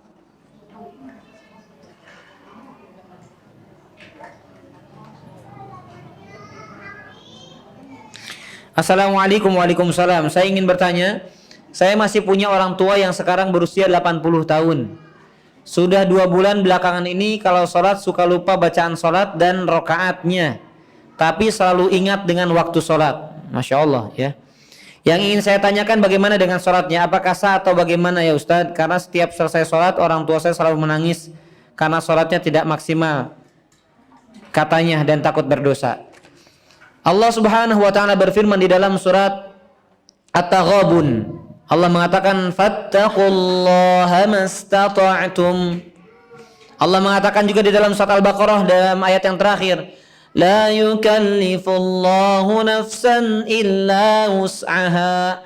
Assalamualaikum Waalaikumsalam. Saya ingin bertanya, saya masih punya orang tua yang sekarang berusia 80 tahun. Sudah 2 bulan belakangan ini kalau sholat suka lupa bacaan sholat dan rokaatnya, tapi selalu ingat dengan waktu sholat. Masya Allah ya. Yang ingin saya tanyakan, bagaimana dengan sholatnya? Apakah sah atau bagaimana ya Ustadz? Karena setiap selesai sholat orang tua saya selalu menangis karena sholatnya tidak maksimal katanya dan takut berdosa. Allah Subhanahu wa taala berfirman di dalam surat At-Taghabun. Allah mengatakan fattaqullaha mastata'tum. Allah mengatakan juga di dalam surat Al-Baqarah dalam ayat yang terakhir, la yukallifullahu nafsan illa wus'aha.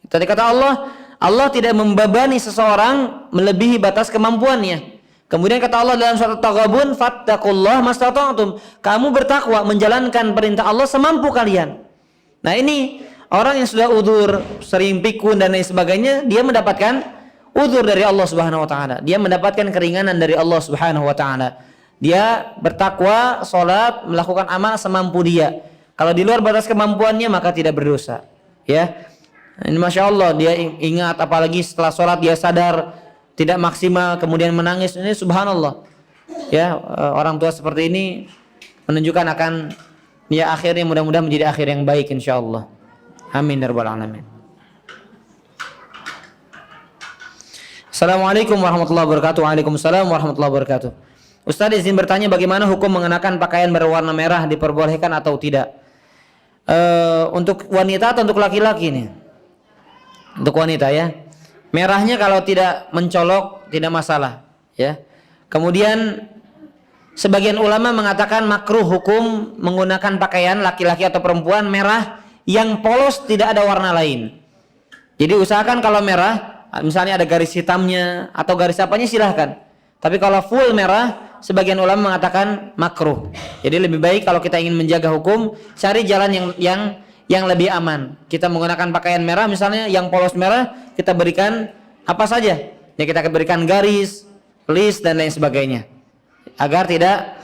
Tadi kata Allah tidak membebani seseorang melebihi batas kemampuannya. Kemudian kata Allah dalam surat At-Taghabun, fattaqullaha mastata'tum. Kamu bertakwa, menjalankan perintah Allah semampu kalian. Nah, ini orang yang sudah udzur, sering pikun dan lain sebagainya, dia mendapatkan udzur dari Allah Subhanahu wa taala. Dia mendapatkan keringanan dari Allah Subhanahu wa taala. Dia bertakwa, salat, melakukan amal semampu dia. Kalau di luar batas kemampuannya maka tidak berdosa. Ya. Ini Masya Allah, dia ingat, apalagi setelah salat dia sadar tidak maksimal kemudian menangis. Ini subhanallah. Ya, orang tua seperti ini menunjukkan akan ya akhirnya mudah-mudahan menjadi akhir yang baik insyaallah. Amin ya rabbal alamin. Assalamualaikum warahmatullahi wabarakatuh. Waalaikumsalam warahmatullahi wabarakatuh. Ustaz izin bertanya, bagaimana hukum mengenakan pakaian berwarna merah, diperbolehkan atau tidak? Untuk wanita atau untuk laki-laki nih? Untuk wanita ya. Merahnya kalau tidak mencolok tidak masalah ya. Kemudian sebagian ulama mengatakan makruh hukum menggunakan pakaian laki-laki atau perempuan merah yang polos, tidak ada warna lain. Jadi usahakan kalau merah, misalnya ada garis hitamnya atau garis apanya silahkan. Tapi kalau full merah, sebagian ulama mengatakan makruh. Jadi lebih baik kalau kita ingin menjaga hukum, cari jalan yang lebih aman. Kita menggunakan pakaian merah, misalnya yang polos merah, kita berikan apa saja. Ya kita berikan garis, list dan lain sebagainya. Agar tidak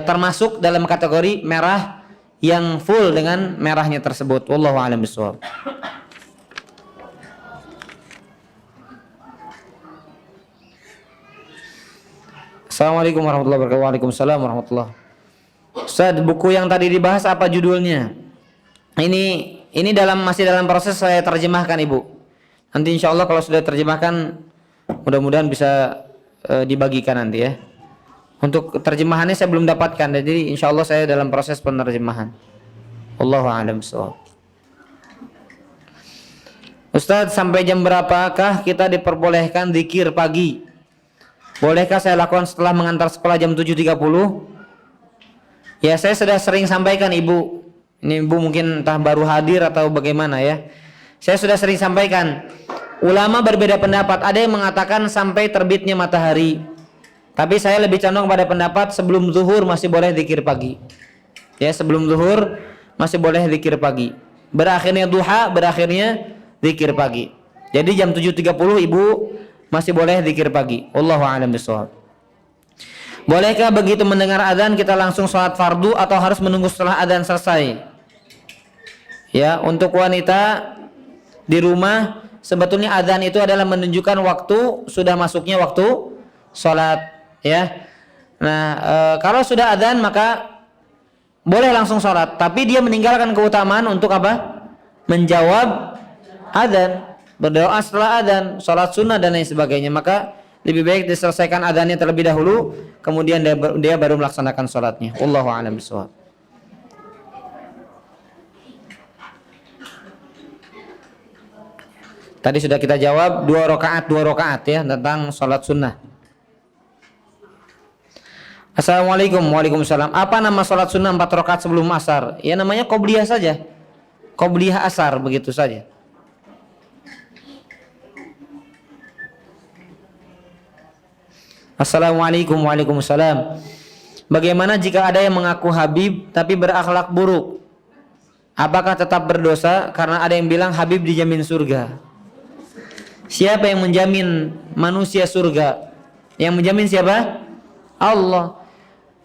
termasuk dalam kategori merah yang full dengan merahnya tersebut. Wallahu a'lam bishawab. Assalamualaikum warahmatullahi wabarakatuh. Waalaikumsalam warahmatullahi. Ustaz, buku yang tadi dibahas apa judulnya? Ini masih dalam proses saya terjemahkan Ibu. Nanti insya Allah kalau sudah terjemahkan mudah-mudahan bisa dibagikan nanti ya. Untuk terjemahannya saya belum dapatkan, jadi insya Allah saya dalam proses penerjemahan. Wallahu a'lam bishawab. Ustaz, sampai jam berapakah kita diperbolehkan zikir pagi? Bolehkah saya lakukan setelah mengantar sekolah jam 7.30? Ya, saya sudah sering sampaikan Ibu. Ini Ibu mungkin entah baru hadir atau bagaimana ya. Saya sudah sering sampaikan. Ulama berbeda pendapat. Ada yang mengatakan sampai terbitnya matahari. Tapi saya lebih condong pada pendapat sebelum zuhur masih boleh zikir pagi. Ya, sebelum zuhur masih boleh zikir pagi. Berakhirnya duha, berakhirnya zikir pagi. Jadi jam 7.30 Ibu masih boleh zikir pagi. Wallahu a'lam bishawab. Bolehkah begitu mendengar adzan kita langsung sholat fardu atau harus menunggu setelah adzan selesai? Ya, untuk wanita di rumah sebetulnya adzan itu adalah menunjukkan waktu sudah masuknya waktu sholat. Ya, nah kalau sudah adzan maka boleh langsung sholat, tapi dia meninggalkan keutamaan untuk apa? menjawab adzan, berdoa setelah adzan, sholat sunnah dan lain sebagainya. Maka lebih baik diselesaikan adzannya terlebih dahulu, kemudian dia baru melaksanakan sholatnya. Wallahu a'lam bishawab. Tadi sudah kita jawab 2 rakaat ya tentang sholat sunnah. Assalamualaikum. Waalaikumsalam. Apa nama sholat sunnah 4 rakaat sebelum asar? Ya namanya qobliyah saja. Qobliyah asar, begitu saja. Assalamualaikum. Waalaikumsalam. Bagaimana jika ada yang mengaku Habib tapi berakhlak buruk? Apakah tetap berdosa karena ada yang bilang Habib dijamin surga? Siapa yang menjamin manusia surga? Yang menjamin siapa? Allah.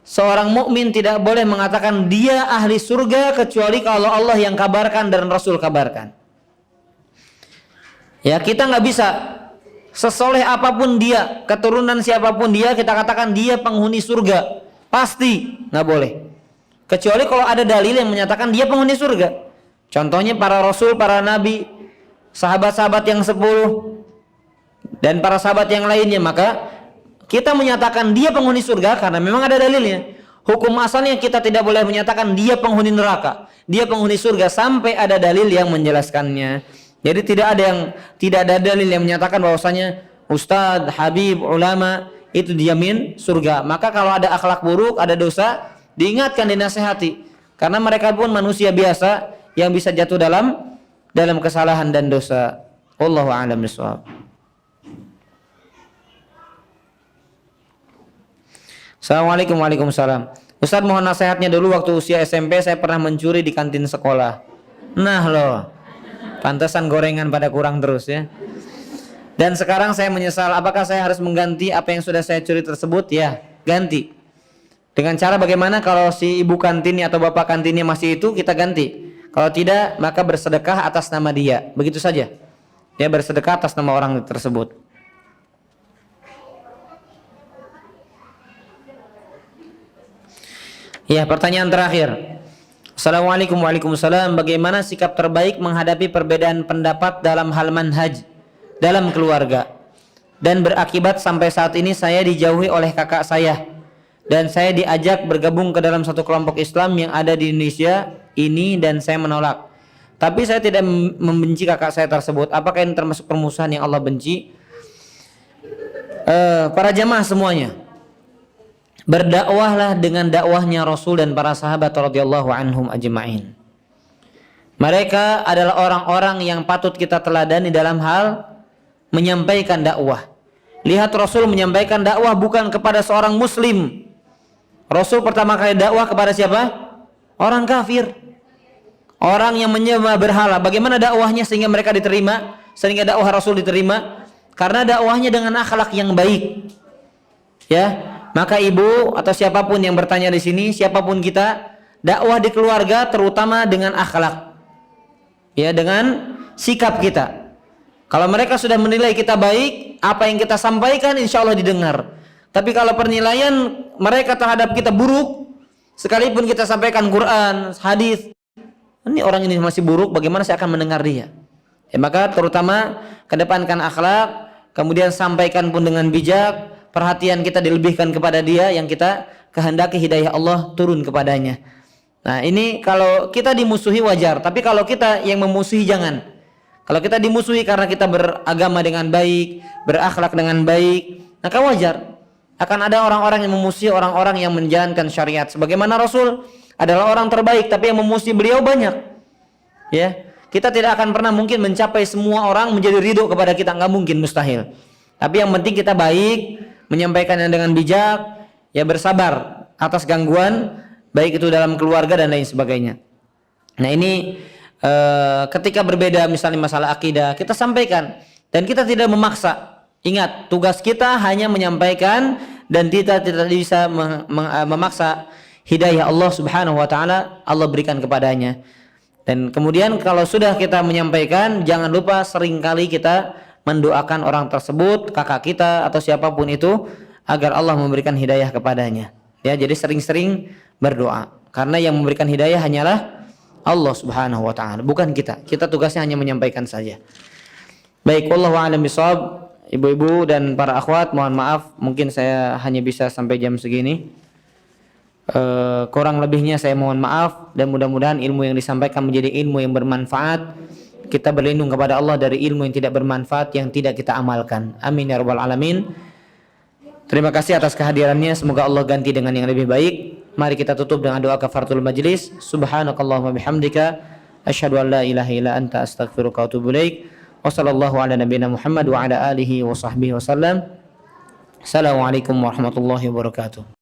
Seorang mukmin tidak boleh mengatakan dia ahli surga kecuali kalau Allah yang kabarkan dan Rasul kabarkan. Ya, kita nggak bisa sesoleh apapun dia, keturunan siapapun dia, kita katakan dia penghuni surga. Pasti nggak boleh. Kecuali kalau ada dalil yang menyatakan dia penghuni surga. Contohnya para Rasul, para Nabi, sahabat-sahabat yang 10 dan para sahabat yang lainnya, maka kita menyatakan dia penghuni surga karena memang ada dalilnya. Hukum asalnya kita tidak boleh menyatakan dia penghuni neraka, dia penghuni surga sampai ada dalil yang menjelaskannya. Jadi tidak ada dalil yang menyatakan bahwasanya ustadz, habib, ulama itu dijamin surga. Maka kalau ada akhlak buruk, ada dosa, diingatkan, dinasehati, karena mereka pun manusia biasa yang bisa jatuh dalam kesalahan dan dosa. Wallahu a'lam bishawab. Assalamualaikum. Waalaikumsalam. Ustaz, mohon nasihatnya dulu. Waktu usia SMP saya pernah mencuri di kantin sekolah. Nah loh, pantesan gorengan pada kurang terus ya. Dan sekarang saya menyesal. Apakah saya harus mengganti apa yang sudah saya curi tersebut? Ya, ganti. Dengan cara bagaimana? Kalau si ibu kantinnya atau bapak kantinnya masih itu, kita ganti. Kalau tidak, maka bersedekah atas nama dia. Begitu saja. Ya, bersedekah atas nama orang tersebut. Ya, pertanyaan terakhir. Assalamualaikum. Waalaikumsalam. Bagaimana sikap terbaik menghadapi perbedaan pendapat dalam hal manhaj dalam keluarga dan berakibat sampai saat ini saya dijauhi oleh kakak saya dan saya diajak bergabung ke dalam satu kelompok Islam yang ada di Indonesia ini dan saya menolak. Tapi saya tidak membenci kakak saya tersebut. Apakah ini termasuk permusuhan yang Allah benci? Para jamaah semuanya, berdakwahlah dengan dakwahnya Rasul dan para sahabat radhiyallahu anhum ajma'in. Mereka adalah orang-orang yang patut kita teladani dalam hal menyampaikan dakwah. Lihat Rasul menyampaikan dakwah bukan kepada seorang muslim. Rasul pertama kali dakwah kepada siapa? Orang kafir. Orang yang menyembah berhala. Bagaimana dakwahnya sehingga mereka diterima? Sehingga dakwah Rasul diterima? Karena dakwahnya dengan akhlak yang baik. Ya. Maka ibu atau siapapun yang bertanya di sini, siapapun kita, dakwah di keluarga terutama dengan akhlak, ya, dengan sikap kita. Kalau mereka sudah menilai kita baik, apa yang kita sampaikan insya Allah didengar. Tapi kalau penilaian mereka terhadap kita buruk, sekalipun kita sampaikan Quran, hadis, ini orang ini masih buruk, bagaimana saya akan mendengar dia? Ya, maka terutama kedepankan akhlak, kemudian sampaikan pun dengan bijak. Perhatian kita dilebihkan kepada dia yang kita kehendaki hidayah Allah turun kepadanya. Nah, ini kalau kita dimusuhi wajar, tapi kalau kita yang memusuhi jangan. Kalau kita dimusuhi karena kita beragama dengan baik, berakhlak dengan baik, maka wajar. Akan ada orang-orang yang memusuhi orang-orang yang menjalankan syariat. Sebagaimana Rasul adalah orang terbaik, tapi yang memusuhi beliau banyak. Ya, kita tidak akan pernah mungkin mencapai semua orang menjadi ridho kepada kita, nggak mungkin, mustahil. Tapi yang penting kita baik, menyampaikannya dengan bijak, ya, bersabar atas gangguan baik itu dalam keluarga dan lain sebagainya. Nah, ini ketika berbeda misalnya masalah akidah, kita sampaikan dan kita tidak memaksa. Ingat, tugas kita hanya menyampaikan dan kita tidak bisa memaksa hidayah Allah Subhanahu wa taala, Allah berikan kepadanya. Dan kemudian kalau sudah kita menyampaikan, jangan lupa seringkali kita mendoakan orang tersebut, kakak kita atau siapapun itu, agar Allah memberikan hidayah kepadanya. Ya, jadi sering-sering berdoa. Karena yang memberikan hidayah hanyalah Allah Subhanahu wa taala, bukan kita. Kita tugasnya hanya menyampaikan saja. Baik, wallahu a'lam bishawab. Ibu-ibu dan para akhwat, mohon maaf mungkin saya hanya bisa sampai jam segini. Kurang lebihnya saya mohon maaf, dan mudah-mudahan ilmu yang disampaikan menjadi ilmu yang bermanfaat. Kita berlindung kepada Allah dari ilmu yang tidak bermanfaat yang tidak kita amalkan. Amin ya rabbal alamin. Terima kasih atas kehadirannya. Semoga Allah ganti dengan yang lebih baik. Mari kita tutup dengan doa kafaratul majlis. Subhanakallahumma bihamdika asyhadu an la ilaha illa anta astaghfiruka wa atubu ilaik. Wassallallahu ala nabiyina Muhammad wa ala alihi wa sahbihi wasallam. Assalamualaikum warahmatullahi wabarakatuh.